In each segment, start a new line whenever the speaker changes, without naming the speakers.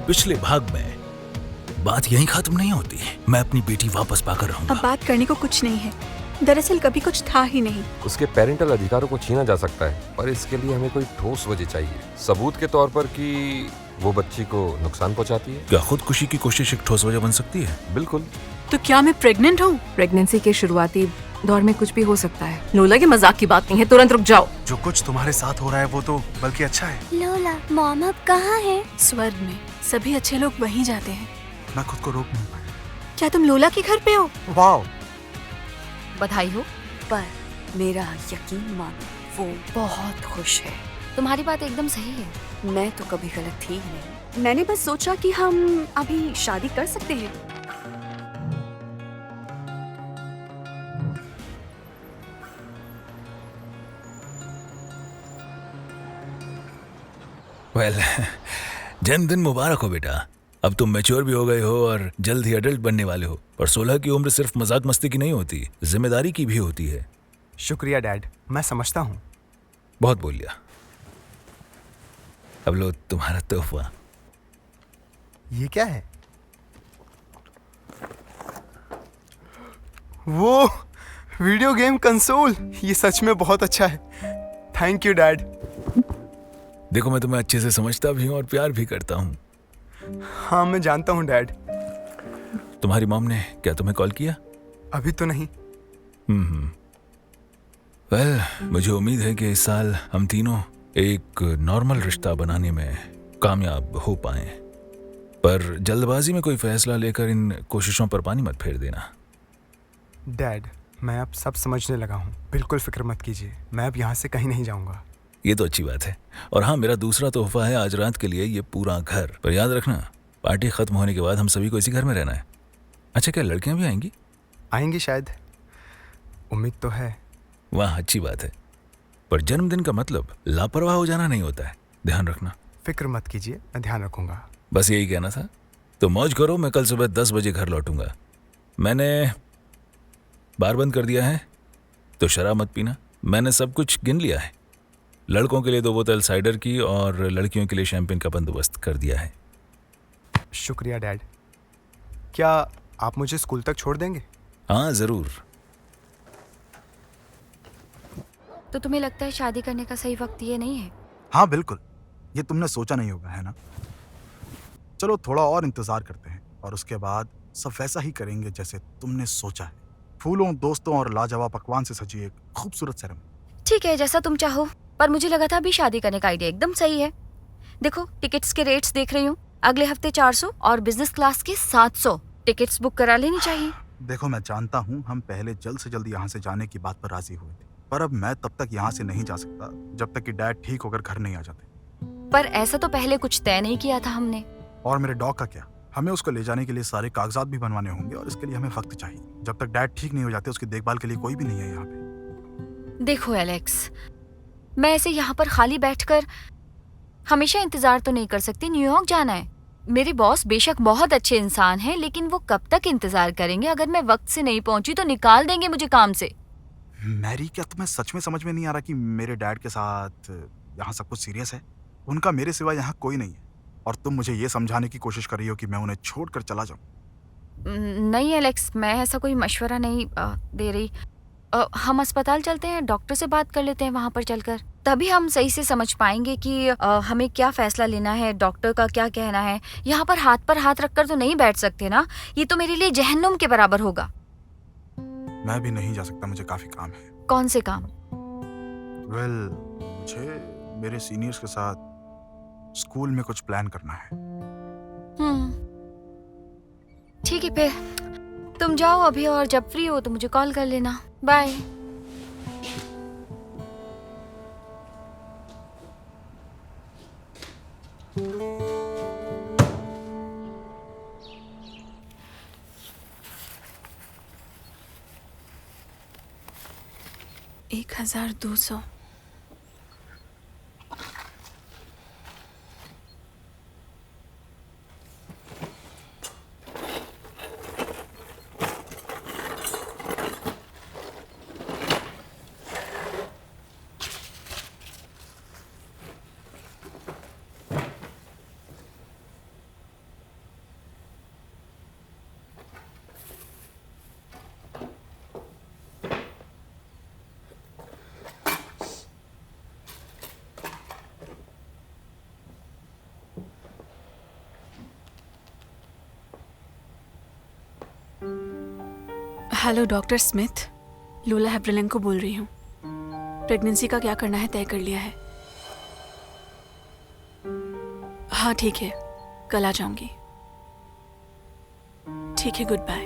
पिछले भाग में बात यहीं खत्म नहीं होती। मैं अपनी बेटी वापस पाकर रहूंगा।
अब बात करने को कुछ नहीं है। दरअसल कभी कुछ था ही नहीं।
उसके पेरेंटल अधिकारों को छीना जा सकता है, पर इसके लिए हमें कोई ठोस वजह चाहिए, सबूत के तौर पर कि वो बच्ची को नुकसान पहुंचाती है।
क्या खुदकुशी की कोशिश एक ठोस वजह बन सकती है?
बिल्कुल।
तो क्या मैं प्रेग्नेंट हूँ?
प्रेगनेंसी के शुरुआती दौर में कुछ भी हो सकता है। लोला के मजाक की बात नहीं है, तुरंत रुक जाओ।
जो कुछ तुम्हारे साथ हो रहा है वो तो बल्कि अच्छा है।
लोला, मॉम अब कहाँ है?
स्वर्ग में सभी अच्छे लोग वहीं जाते हैं।
मैं खुद को रोक नहीं पाया।
क्या तुम लोला के घर पे हो?
वाह,
बधाई हो।
पर मेरा यकीन मानो, वो बहुत खुश है।
तुम्हारी बात एकदम सही है।
मैं तो कभी गलत थी ही नहीं। मैंने बस सोचा कि हम अभी शादी कर सकते हैं।
वेल, जन्मदिन मुबारक हो बेटा। अब तुम मैच्योर भी हो गए हो और जल्द ही अडल्ट बनने वाले हो। पर 16 की उम्र सिर्फ मजाक मस्ती की नहीं होती, जिम्मेदारी की भी होती है।
शुक्रिया डैड, मैं समझता हूँ।
बहुत बोल लिया। अब लो तुम्हारा तोहफा।
ये क्या है? वो वीडियो गेम कंसोल, ये सच में बहुत अच्छा है। Thank you dad.
देखो, मैं तुम्हें अच्छे से समझता भी हूँ और प्यार भी करता हूँ।
हाँ, मैं जानता हूँ डैड।
तुम्हारी मॉम ने क्या तुम्हें कॉल किया?
अभी तो नहीं।
वेल, मुझे उम्मीद है कि इस साल हम तीनों एक नॉर्मल रिश्ता बनाने में कामयाब हो पाएं। पर जल्दबाजी में कोई फैसला लेकर इन कोशिशों पर पानी मत फेर देना।
डैड, मैं अब सब समझने लगा हूँ, बिल्कुल फिक्र मत कीजिए। मैं अब यहाँ से कहीं नहीं जाऊँगा।
ये तो अच्छी बात है। और हाँ, मेरा दूसरा तोहफा है आज रात के लिए ये पूरा घर। पर याद रखना, पार्टी खत्म होने के बाद हम सभी को इसी घर में रहना है। अच्छा, क्या लड़कियां भी आएंगी?
आएंगी शायद, उम्मीद तो है।
वाह, अच्छी बात है। पर जन्मदिन का मतलब लापरवाह हो जाना नहीं होता है, ध्यान रखना।
फिक्र मत कीजिए, मैं ध्यान रखूंगा।
बस यही कहना था। तो मौज करो, मैं कल सुबह 10 बजे घर लौटूंगा। मैंने बार बंद कर दिया है, तो शराब मत पीना। मैंने सब कुछ गिन लिया है। लड़कों के लिए 2 बोतल साइडर की और लड़कियों के लिए शैंपेन का बंदोबस्त कर दिया है।
शुक्रिया डैड। क्या आप मुझे स्कूल तक छोड़ देंगे?
हाँ, जरूर।
तो तुम्हें लगता है शादी करने का सही वक्त ये नहीं है?
हाँ बिल्कुल, ये तुमने सोचा नहीं होगा, है ना? चलो थोड़ा और इंतजार करते हैं और उसके बाद सब वैसा ही करेंगे जैसे तुमने सोचा है। फूलों, दोस्तों और लाजवाब पकवान से सजी एक खूबसूरत सेरेमनी।
ठीक है, जैसा तुम चाहो। पर मुझे लगा था अभी शादी करने का आइडिया एकदम सही है। देखो, टिकट्स के रेट्स देख रही हूँ। अगले हफ्ते 400 और बिजनेस क्लास के 700 टिकट्स बुक करा लेनी चाहिए।
देखो, मैं जानता हूँ हम पहले जल्द से जल्द यहाँ से जाने की बात पर राजी हुए थे, पर अब मैं तब तक यहाँ से नहीं जा सकता जब तक कि डैड ठीक होकर घर नहीं आ जाते।
पर ऐसा तो पहले कुछ तय नहीं किया था हमने।
और मेरे डॉग का क्या? हमें उसको ले जाने के लिए सारे कागजात भी बनवाने होंगे और इसके लिए हमें वक्त चाहिए। जब तक डैड ठीक नहीं हो जाते उसकी देखभाल के लिए कोई भी नहीं है यहाँ पे।
देखो एलेक्स, मैं ऐसे यहाँ पर खाली बैठकर हमेशा इंतजार तो नहीं कर सकती। न्यूयॉर्क जाना है। मेरे बॉस बेशक बहुत अच्छे इंसान हैं, लेकिन वो कब तक इंतजार करेंगे? अगर मैं वक्त से नहीं पहुंची तो निकाल देंगे मुझे काम से।
मैरी, क्या तुम्हें सच में समझ में नहीं आ रहा कि मेरे डैड के साथ यहाँ सब कुछ सीरियस है? उनका मेरे सिवा यहाँ कोई नहीं है और तुम मुझे ये समझाने की कोशिश कर रही हो कि मैं उन्हें छोड़कर चला जाऊँ।
नहीं एलेक्स, मैं ऐसा कोई मशवरा नहीं दे रही। हम अस्पताल चलते हैं, डॉक्टर से बात कर लेते हैं वहाँ पर चलकर। तभी हम सही से समझ पाएंगे कि हमें क्या फैसला लेना है, डॉक्टर का क्या कहना है। यहाँ पर हाथ रखकर तो नहीं बैठ सकते ना। ये तो मेरे लिए जहन्नुम के बराबर होगा।
मैं भी नहीं जा सकता, मुझे काफी काम है।
कौन से काम?
वेल, मुझे मेरे सीनियर्स के साथ स्कूल में कुछ प्लान करना है।
ठीक है, फिर तुम जाओ अभी और जब फ्री हो तो मुझे कॉल कर लेना। बाय।
$1,200। हेलो डॉक्टर स्मिथ, लूला हेब्रेलेंको बोल रही हूँ। प्रेगनेंसी का क्या करना है तय कर लिया है। हाँ ठीक है, कल आ जाऊंगी। ठीक है, गुड बाय।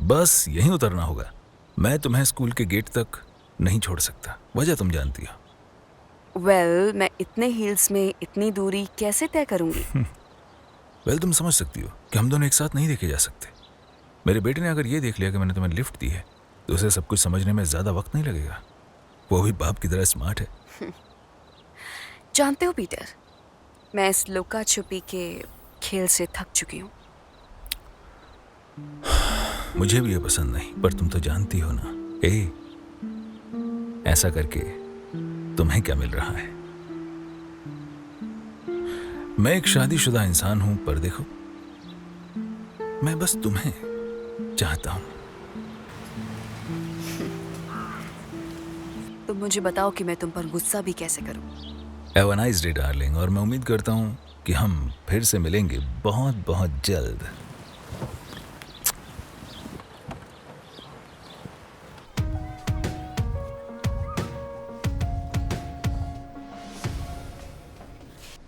बस यहीं उतरना होगा। मैं तुम्हें स्कूल के गेट तक नहीं छोड़ सकता, वजह तुम जानती हो।
वेल, मैं इतने हील्स में इतनी दूरी कैसे तय करूंगी?
वेल, तुम समझ सकती हो कि हम दोनों एक साथ नहीं देखे जा सकते। मेरे बेटे ने अगर ये देख लिया कि मैंने तुम्हें लिफ्ट दी है तो उसे सब कुछ समझने में ज़्यादा वक्त नहीं लगेगा। वो भी बाप की तरह स्मार्ट है।
जानते हो पीटर, मैं इस लुका छुपी के खेल से थक चुकी हूँ।
मुझे भी ये पसंद नहीं, पर तुम तो जानती हो ना। ऐसा करके तुम्हें क्या मिल रहा है? मैं एक शादीशुदा इंसान हूं, पर देखो, मैं बस तुम्हें चाहता हूं।
तुम मुझे बताओ कि मैं तुम पर गुस्सा भी कैसे करूं।
Have a nice day darling, और मैं उम्मीद करता हूं कि हम फिर से मिलेंगे बहुत बहुत जल्द।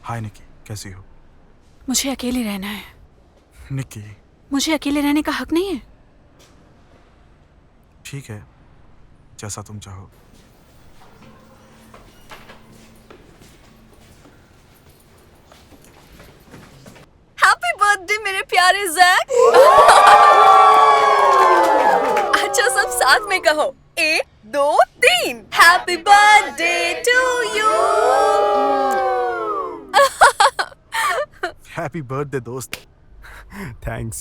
हाय निकी, कैसी हो?
मुझे अकेले रहना है।
निकी,
मुझे अकेले रहने का हक नहीं है।
ठीक है, जैसा तुम चाहो।
हैप्पी बर्थडे मेरे प्यारे जैक। अच्छा, सब साथ में कहो। 1 2 3। Happy birthday to you.
Happy birthday दोस्त।
थैंक्स।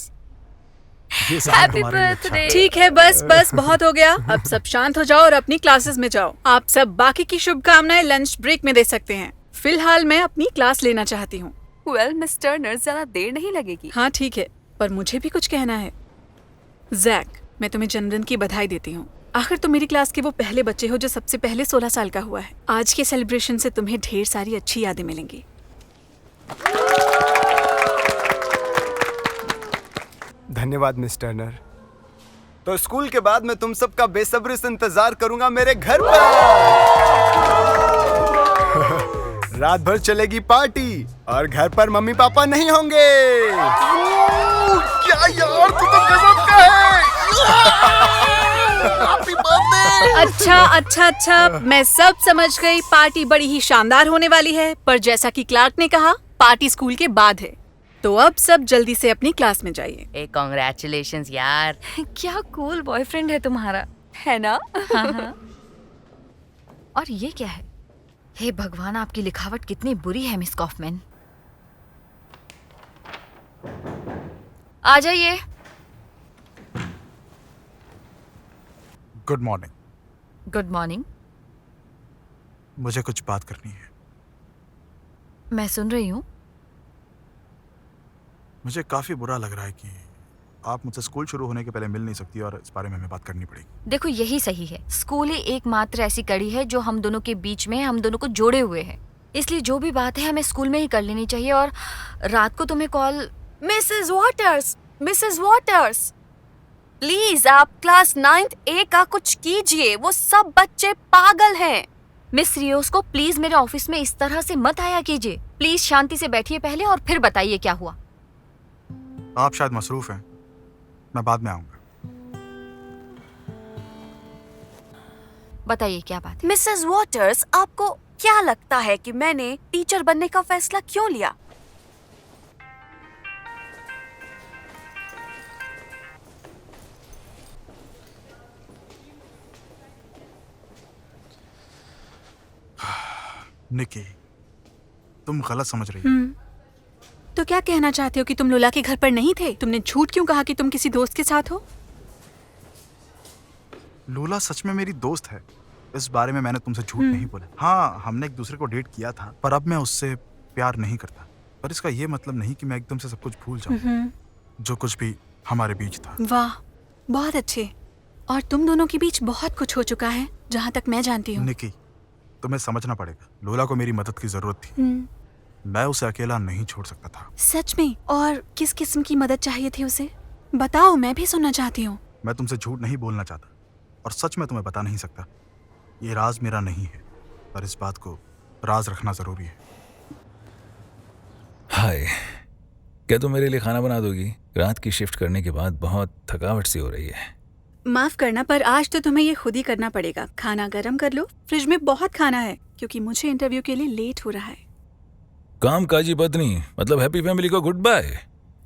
ये सारा तुम्हारे लिए अच्छा है।
ठीक है, बस बस बहुत हो गया। अब सब शांत हो जाओ और अपनी क्लासेस में जाओ। आप सब बाकी की शुभकामनाएं लंच ब्रेक में दे सकते हैं। फिलहाल मैं अपनी क्लास लेना चाहती हूँ।
वेल मिस टर्नर, ज्यादा देर नहीं लगेगी।
हाँ ठीक है, पर मुझे भी कुछ कहना है। जैक, मैं तुम्हें जन्मदिन की बधाई देती हूँ। आखिर तुम मेरी क्लास के वो पहले बच्चे हो जो सबसे पहले 16 साल का हुआ है। आज के सेलिब्रेशन से तुम्हें ढेर सारी अच्छी यादें मिलेंगी।
धन्यवाद मिस टर्नर। तो स्कूल के बाद मैं तुम सबका बेसब्री से इंतजार करूंगा मेरे घर पर। रात भर चलेगी पार्टी और घर पर मम्मी पापा नहीं होंगे। क्या यार, तू तो गजब का है। Happy birthday.
अच्छा, मैं सब समझ गई। पार्टी बड़ी ही शानदार होने वाली है, पर जैसा कि क्लार्क ने कहा, पार्टी स्कूल के बाद है। तो अब सब जल्दी से अपनी क्लास में जाइए।
ए कांग्रेचुलेशंस यार। क्या कूल बॉयफ्रेंड है तुम्हारा,
है ना?
हाँ। और ये क्या है? हे भगवान, आपकी लिखावट कितनी बुरी है मिस कॉफमैन। आ जाइए।
Good morning.
Good morning.
मुझे कुछ बात करनी है।
मैं सुन रही हूँ।
मुझे काफी बुरा लग रहा है कि आप मुझसे स्कूल शुरू होने के पहले मिल नहीं सकती और इस बारे में हमें बात करनी पड़ेगी।
देखो, यही सही है। स्कूल ही एकमात्र ऐसी कड़ी है जो हम दोनों के बीच में हम दोनों को जोड़े हुए है। इसलिए जो भी बात है हमें स्कूल में ही कर लेनी चाहिए। और रात को तुम्हें कॉल।
मिसेस वॉटर्स, प्लीज आप क्लास 9th A का कुछ कीजिए। वो सब बच्चे पागल हैं।
मिस रियोस को प्लीज मेरे ऑफिस में इस तरह से मत आया कीजिए। प्लीज शांति से बैठिए पहले और फिर बताइए क्या हुआ।
आप शायद मसरूफ हैं, मैं बाद में आऊंगा।
बताइए क्या बात है।
मिसेस वॉटर्स, आपको क्या लगता है कि मैंने टीचर बनने का फैसला क्यों लिया?
निकी, तुम गलत समझ रही हो।
तो क्या कहना चाहते हो कि तुम लूला के घर पर नहीं थे? तुमने झूठ क्यों कहा कि तुम किसी दोस्त के साथ हो?
लूला सच में मेरी दोस्त है। इस बारे में मैंने तुमसे झूठ नहीं बोला। हाँ, हमने एक दूसरे को डेट किया था, पर अब मैं उससे प्यार नहीं करता। पर इसका ये मतलब नहीं कि मैं एकदम से सब कुछ भूल जाऊं जो कुछ भी हमारे बीच था।
वाह, बहुत अच्छे। और तुम दोनों के बीच बहुत कुछ हो चुका है, जहाँ तक मैं जानती हूँ।
निकी, तुम्हें समझना पड़ेगा, लूला को मेरी मदद की जरूरत थी। मैं उसे अकेला नहीं छोड़ सकता था।
सच में? और किस किस्म की मदद चाहिए थी उसे? बताओ, मैं भी सुनना चाहती हूँ।
मैं तुमसे झूठ नहीं बोलना चाहता और सच में तुम्हें बता नहीं सकता। ये राज मेरा नहीं है, पर इस बात को राज रखना जरूरी है।
हाय, क्या तुम मेरे लिए खाना बना दोगी? रात की शिफ्ट करने के बाद बहुत थकावट सी हो रही है।
माफ करना, पर आज तो तुम्हें ये खुद ही करना पड़ेगा। खाना गर्म कर लो, फ्रिज में बहुत खाना है, क्योंकि मुझे इंटरव्यू के लिए लेट हो रहा है।
काम काजी पत्नी, मतलब हैप्पी फैमिली को गुड बाय।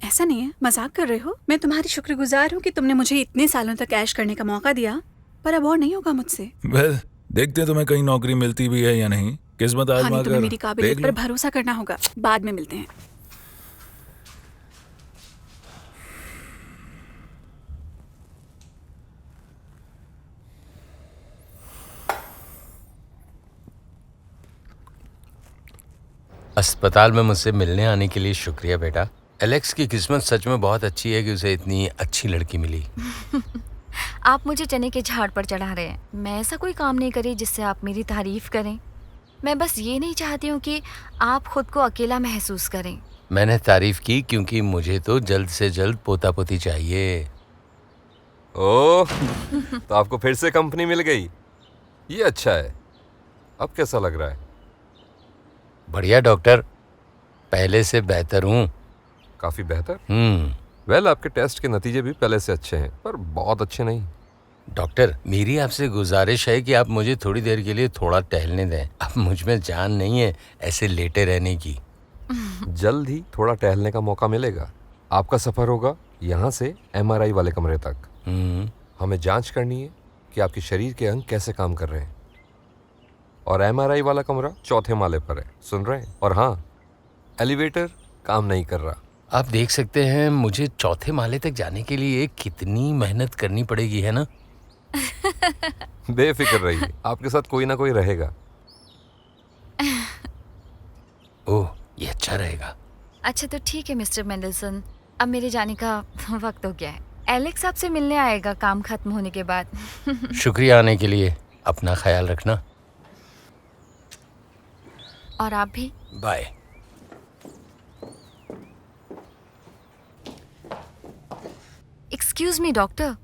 ऐसा नहीं है, मजाक कर रहे हो। मैं तुम्हारी शुक्रगुजार हूँ कि तुमने मुझे इतने सालों तक ऐश करने का मौका दिया, पर अब और नहीं होगा मुझसे।
वेल, देखते हैं तुम्हें कहीं नौकरी मिलती भी है या नहीं। किस्मत
हाँ,
आजमा
नहीं, तुम्हें
कर
मेरी
देख
काबिलियत
लो।
पर भरोसा करना होगा। बाद में मिलते हैं।
अस्पताल में मुझसे मिलने आने के लिए शुक्रिया बेटा। एलेक्स की किस्मत सच में बहुत अच्छी है कि उसे इतनी अच्छी लड़की मिली।
आप मुझे चने के झाड़ पर चढ़ा रहे हैं। मैं ऐसा कोई काम नहीं करी जिससे आप मेरी तारीफ करें। मैं बस ये नहीं चाहती हूँ कि आप खुद को अकेला महसूस करें।
मैंने तारीफ की क्योंकि मुझे तो जल्द से जल्द पोता पोती चाहिए।
ओह, तो आपको फिर से कंपनी मिल गई। ये अच्छा है। अब कैसा लग रहा है?
बढ़िया डॉक्टर, पहले से बेहतर हूँ।
काफी बेहतर।
वेल,
आपके टेस्ट के नतीजे भी पहले से अच्छे हैं, पर बहुत अच्छे नहीं।
डॉक्टर, मेरी आपसे गुजारिश है कि आप मुझे थोड़ी देर के लिए थोड़ा टहलने दें। अब मुझ में जान नहीं है ऐसे लेटे रहने की।
जल्द ही थोड़ा टहलने का मौका मिलेगा। आपका सफर होगा यहाँ से MRI वाले कमरे तक। हमें जांच करनी है कि आपके शरीर के अंग कैसे काम कर रहे हैं। और MRI वाला कमरा 4थे माले पर है, सुन रहे हैं? और हाँ, एलिवेटर काम नहीं कर रहा।
आप देख सकते हैं मुझे 4थे माले तक जाने के लिए कितनी मेहनत करनी पड़ेगी, है ना?
बेफिक्र रहिए, आपके साथ कोई ना कोई रहेगा।
ओह, ये अच्छा रहेगा।
अच्छा तो ठीक है मिस्टर मेंडलसन, अब मेरे जाने का वक्त हो गया है। एलेक्स आपसे मिलने आएगा काम खत्म होने के बाद।
शुक्रिया आने के लिए। अपना ख्याल रखना।
और आप भी।
बाय।
एक्सक्यूज मी डॉक्टर,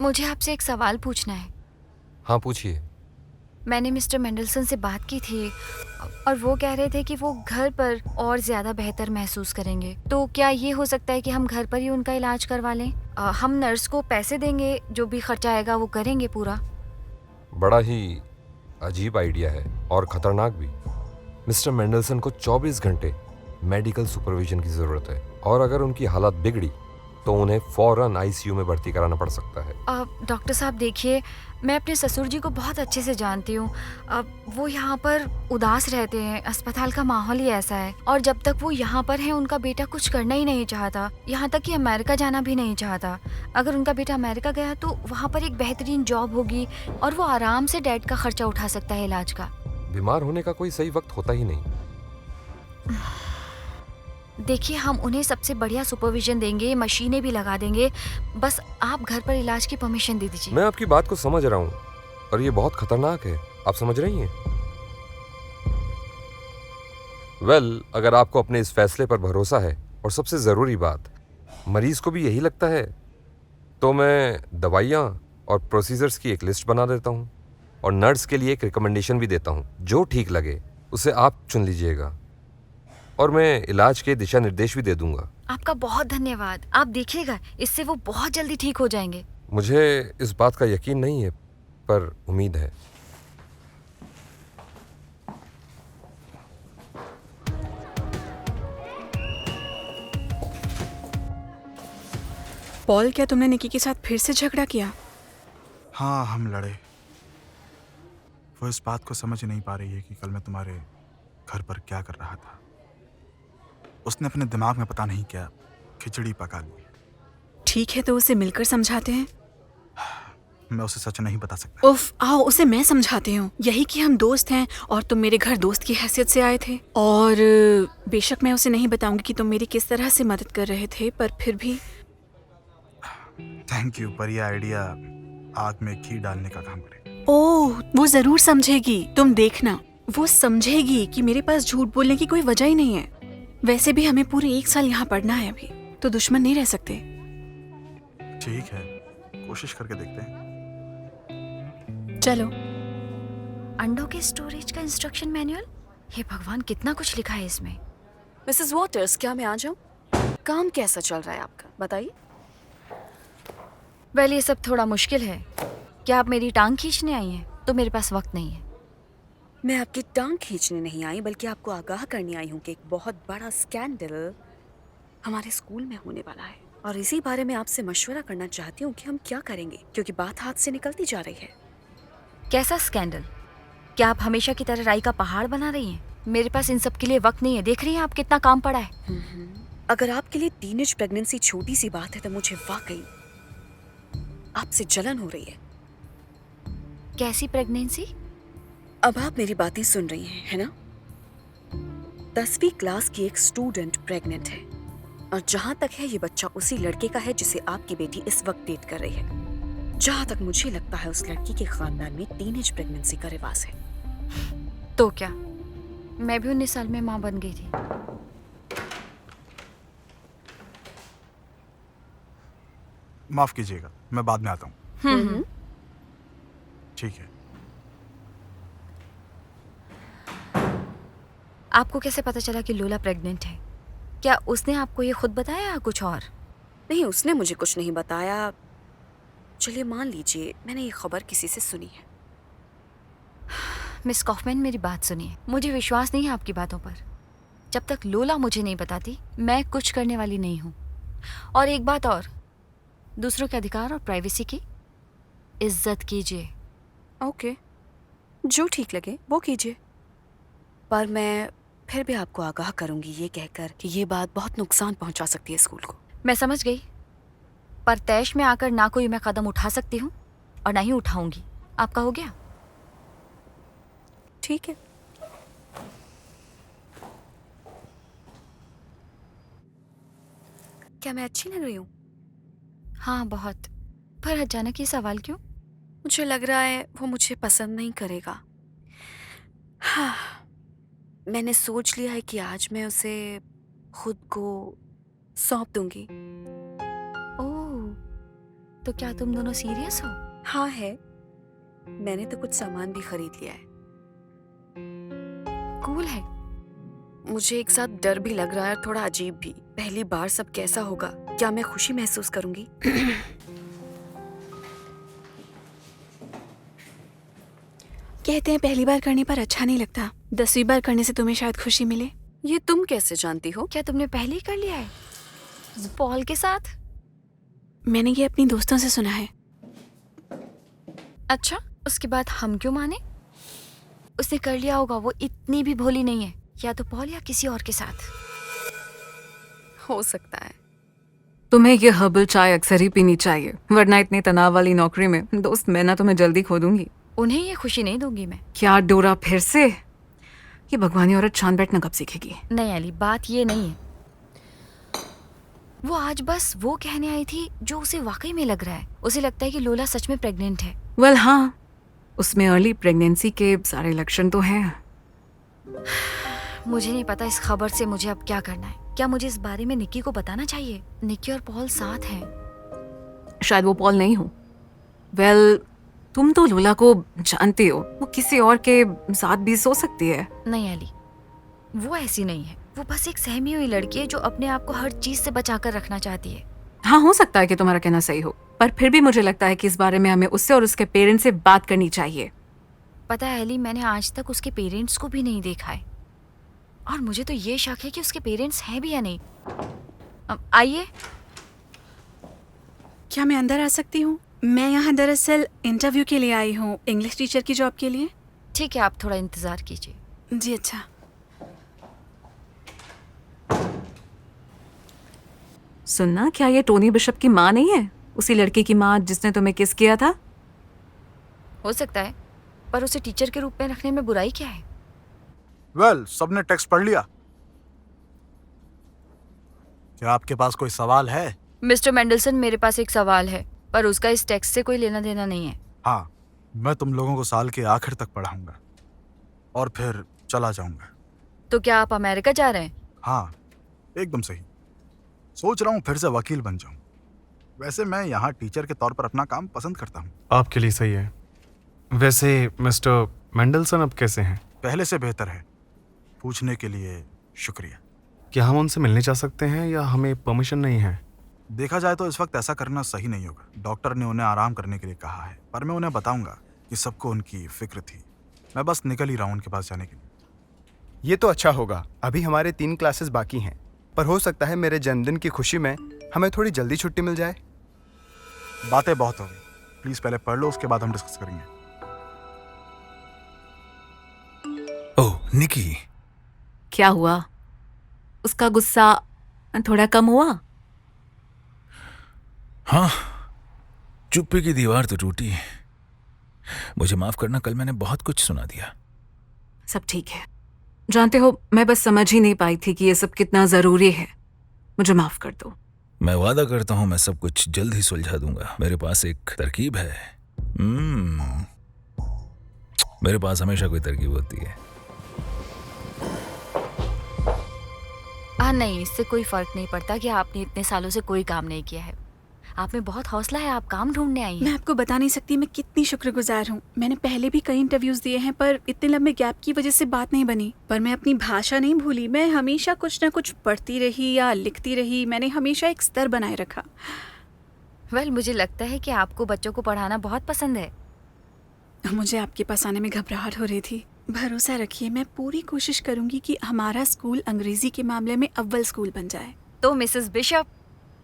मुझे आपसे एक सवाल पूछना है।
हाँ, पूछिए।
मैंने मिस्टर मेंडलसन से बात की थी और वो कह रहे थे कि वो घर पर और ज्यादा बेहतर महसूस करेंगे। तो क्या ये हो सकता है कि हम घर पर ही उनका इलाज करवा लें? हम नर्स को पैसे देंगे, जो भी खर्चा आएगा वो करेंगे पूरा।
बड़ा ही अजीब आइडिया है और खतरनाक भी। मिस्टर मेंडलसन को 24 घंटे मेडिकल सुपरविजन की ज़रूरत है, और अगर उनकी हालत बिगड़ी तो उन्हें फौरन ICU में भर्ती कराना पड़ सकता है।
डॉक्टर साहब देखिए, मैं अपने ससुर जी को बहुत अच्छे से जानती हूँ। वो यहाँ पर उदास रहते हैं, अस्पताल का माहौल ही ऐसा है। और जब तक वो यहाँ पर हैं उनका बेटा कुछ करना ही नहीं चाहता, यहाँ तक कि अमेरिका जाना भी नहीं चाहता। अगर उनका बेटा अमेरिका गया तो वहाँ पर एक बेहतरीन जॉब होगी और वो आराम से डैड का खर्चा उठा सकता है इलाज का।
बीमार होने का कोई सही वक्त होता ही नहीं।
देखिए, हम उन्हें सबसे बढ़िया सुपरविजन देंगे, मशीनें भी लगा देंगे, बस आप घर पर इलाज की परमिशन दे दीजिए।
मैं आपकी बात को समझ रहा हूँ, और ये बहुत खतरनाक है। आप समझ रही हैं? वेल, अगर आपको अपने इस फैसले पर भरोसा है, और सबसे ज़रूरी बात मरीज को भी यही लगता है, तो मैं दवाइयाँ और प्रोसीजर्स की एक लिस्ट बना देता हूँ और नर्स के लिए एक रिकमेंडेशन भी देता हूँ। जो ठीक लगे उसे आप चुन लीजिएगा, और मैं इलाज के दिशा निर्देश भी दे दूंगा।
आपका बहुत धन्यवाद। आप देखिएगा, इससे वो बहुत जल्दी ठीक हो जाएंगे।
मुझे इस बात का यकीन नहीं है, पर उम्मीद है।
पॉल, क्या तुमने निकी के साथ फिर से झगड़ा किया?
हाँ, हम लड़े। वो इस बात को समझ नहीं पा रही है कि कल मैं तुम्हारे घर पर क्या कर रहा था। उसने अपने दिमाग में पता नहीं क्या खिचड़ी पका ली।
ठीक है, तो उसे मिलकर समझाते हैं।
मैं उसे सच नहीं बता सकता।
उफ, आओ उसे मैं समझाती हूँ। यही कि हम दोस्त हैं और तुम मेरे घर दोस्त की हैसियत से आए थे। और बेशक मैं उसे नहीं बताऊंगी कि तुम मेरी किस तरह से मदद कर रहे थे, पर फिर भी।
थैंक यू, पर यह आइडिया आग में घी डालने का काम करे।
ओह, वो जरूर समझेगी, तुम देखना। वो समझेगी कि मेरे पास झूठ बोलने की कोई वजह ही नहीं है। वैसे भी हमें पूरे 1 साल यहाँ पढ़ना है अभी, तो दुश्मन नहीं रह सकते।
ठीक है, कोशिश करके देखते हैं।
चलो।
अंडों के स्टोरेज का इंस्ट्रक्शन मैनुअल, हे भगवान कितना कुछ लिखा है इसमें।
मिसेस वॉटर्स, क्या मैं आ जाऊं? काम कैसा चल रहा है आपका, बताइए।
वेल ये सब थोड़ा मुश्किल है। क्या आप मेरी टांग खींचने आई हैं? तो मेरे पास वक्त नहीं है।
मैं आपकी टांग खींचने नहीं आई, बल्कि आपको आगाह करने आई हूँ कि एक बहुत बड़ा स्कैंडल हमारे स्कूल में होने वाला है, और इसी बारे में आपसे मशवरा करना चाहती हूँ कि हम क्या करेंगे, क्योंकि बात हाथ से निकलती जा रही है।
कैसा स्कैंडल? क्या आप हमेशा की तरह राई का पहाड़ बना रही हैं? मेरे पास इन सब के लिए वक्त नहीं है। देख रही हैं आप कितना काम पड़ा है।
अगर आपके लिए टीनेज प्रेगनेंसी छोटी सी बात है तो मुझे वाकई आपसे जलन हो रही है।
कैसी प्रेगनेंसी?
अब आप मेरी बातें सुन रही हैं, है ना? 10वीं क्लास की एक स्टूडेंट प्रेग्नेंट है, और जहां तक है ये बच्चा उसी लड़के का है जिसे आपकी बेटी इस वक्त डेट कर रही है। जहां तक मुझे लगता है उस लड़की के खानदान में टीनेज प्रेगनेंसी का रिवाज है।
तो क्या मैं भी 19 साल में माँ बन गई थी?
माफ कीजिएगा, मैं बाद में आता हूँ। ठीक है।
आपको कैसे पता चला कि लोला प्रेग्नेंट है? क्या उसने आपको ये खुद बताया या कुछ और?
नहीं, उसने मुझे कुछ नहीं बताया। चलिए मान लीजिए मैंने ये खबर किसी से सुनी है।
मिस कॉफमैन, मेरी बात सुनिए। मुझे विश्वास नहीं है आपकी बातों पर। जब तक लोला मुझे नहीं बताती मैं कुछ करने वाली नहीं हूँ। और एक बात और, दूसरों के अधिकार और प्राइवेसी की इज्जत कीजिए।
ओके, जो ठीक लगे वो कीजिए, पर मैं फिर भी आपको आगाह करूंगी ये कहकर कि ये बात बहुत नुकसान पहुंचा सकती है स्कूल को।
मैं समझ गई, पर तैश में आकर ना कोई मैं कदम उठा सकती हूँ और ना ही उठाऊंगी। आपका हो गया?
ठीक है। क्या मैं अच्छी लग रही हूँ?
हाँ बहुत। पर अचानक ये सवाल क्यों?
मुझे लग रहा है वो मुझे पसंद नहीं करेगा। हाँ, मैंने सोच लिया है कि आज मैं उसे खुद को सौंप दूंगी।
ओह, तो क्या तुम दोनों सीरियस हो?
हाँ है, मैंने तो कुछ सामान भी खरीद लिया है।
कूल है।
मुझे एक साथ डर भी लग रहा है और थोड़ा अजीब भी। पहली बार सब कैसा होगा? क्या मैं खुशी महसूस करूंगी?
कहते हैं पहली बार करने पर अच्छा नहीं लगता, 10वीं बार करने से तुम्हें शायद खुशी मिले।
ये तुम कैसे जानती हो?
क्या तुमने पहले ही कर लिया है पॉल के साथ?
मैंने ये अपनी दोस्तों से सुना है।
अच्छा, उसके बाद हम क्यों माने? उसने कर लिया होगा, वो इतनी भी भोली नहीं है। या तो पॉल या किसी और के साथ।
हो सकता है।
तुम्हें ये हर्बल चाय अक्सर ही पीनी चाहिए, वरना इतनी तनाव वाली नौकरी में दोस्त मैं ना तुम्हें जल्दी खो दूंगी।
उन्हें ये खुशी नहीं दूंगी मैं।
क्या डोरा फिर से? ये भगवानी औरत शान बैठना कब सीखेगी?
नहीं अली, बात ये नहीं है। वो आज बस वो कहने आई थी जो उसे वाकई में लग रहा है। उसे लगता है कि लोला सच में प्रेग्नेंट है।
वेल हाँ, उसमें अर्ली प्रेगनेंसी के सारे लक्षण तो हैं।
मुझे नहीं पता इस खबर से मुझे अब क्या करना है। क्या मुझे इस बारे में निक्की को बताना चाहिए? निक्की और पॉल साथ हैं।
शायद वो पॉल नहीं हो। वेल तुम तो लोला को जानती हो, वो किसी और के साथ भी सो सकती है।
नहीं अली, वो ऐसी नहीं है। वो बस एक सहमी हुई लड़की है जो अपने आप को हर चीज से बचाकर रखना चाहती है।
हाँ, हो सकता है कि तुम्हारा कहना सही हो, पर फिर भी मुझे लगता है कि इस बारे में हमें उससे और उसके पेरेंट्स से बात करनी चाहिए।
पता है अली, मैंने आज तक उसके पेरेंट्स को भी नहीं देखा है, और मुझे तो ये शक है कि उसके पेरेंट्स हैं भी या नहीं। आइए।
क्या मैं अंदर आ सकती हूँ? मैं यहाँ दरअसल इंटरव्यू के लिए आई हूँ, इंग्लिश टीचर की जॉब के लिए।
ठीक है, आप थोड़ा इंतजार कीजिए।
जी अच्छा।
सुनना, क्या ये टोनी बिशप की माँ नहीं है? उसी लड़की की माँ जिसने तुम्हें किस किया था?
हो सकता है, पर उसे टीचर के रूप में रखने में बुराई क्या है?
वेल, सबने टेक्स्ट पढ़ लिया। क्या आपके पास कोई सवाल है?
मिस्टर मेंडलसन, मेरे पास एक सवाल है, पर उसका इस टेक्स्ट से कोई लेना देना नहीं है।
हाँ, मैं तुम लोगों को साल के आखिर तक पढ़ाऊंगा। और फिर चला जाऊंगा।
तो क्या आप अमेरिका जा रहे हैं?
हाँ, एकदम सही। सोच रहा हूँ फिर से वकील बन जाऊं। वैसे मैं यहाँ टीचर के तौर पर अपना काम पसंद करता हूँ।
आपके लिए सही है। वैसे मिस्टर मेंडलसन अब कैसे हैं?
पहले से बेहतर है। पूछने के लिए शुक्रिया।
क्या हम उनसे मिलने जा सकते हैं या हमें परमिशन नहीं है?
देखा जाए तो इस वक्त ऐसा करना सही नहीं होगा। डॉक्टर ने उन्हें आराम करने के लिए कहा है, पर मैं उन्हें बताऊंगा कि सबको उनकी फिक्र थी। मैं बस निकल ही रहा हूँ उनके पास जाने के लिए।
ये तो अच्छा होगा। अभी हमारे 3 क्लासेस बाकी हैं, पर हो सकता है मेरे जन्मदिन की खुशी में हमें थोड़ी जल्दी छुट्टी मिल जाए।
बातें बहुत हो गई, प्लीज पहले पढ़ लो, उसके बाद हम डिस्कस करेंगे।
ओह निकी,
क्या हुआ? उसका गुस्सा थोड़ा कम हुआ?
हाँ, चुप्पी की दीवार तो टूटी। मुझे माफ करना, कल मैंने बहुत कुछ सुना दिया।
सब ठीक है। जानते हो, मैं बस समझ ही नहीं पाई थी कि ये सब कितना जरूरी है। मुझे माफ कर दो।
मैं वादा करता हूं मैं सब कुछ जल्द ही सुलझा दूंगा। मेरे पास एक तरकीब है। मेरे पास हमेशा कोई तरकीब होती है।
नहीं, इससे कोई फर्क नहीं पड़ता कि आपने इतने सालों से कोई काम नहीं किया है। आप में बहुत हौसला है, आप काम ढूंढने आई
मैं
हैं।
आपको बता नहीं सकती मैं कितनी शुक्रगुजार हूँ। मैंने पहले भी कई इंटरव्यूज दिए हैं, पर इतने लंबे गैप की वजह से बात नहीं बनी। पर मैं अपनी भाषा नहीं भूली। मैं हमेशा कुछ ना कुछ पढ़ती रही या लिखती रही। मैंने हमेशा एक स्तर बनाए रखा।
वेल, मुझे लगता है कि आपको बच्चों को पढ़ाना बहुत पसंद है।
मुझे आपके पास आने में घबराहट हो रही थी। भरोसा रखिए, मैं पूरी कोशिश करूंगी कि हमारा स्कूल अंग्रेजी के मामले में अव्वल स्कूल बन जाए।
तो मिसेस बिशप,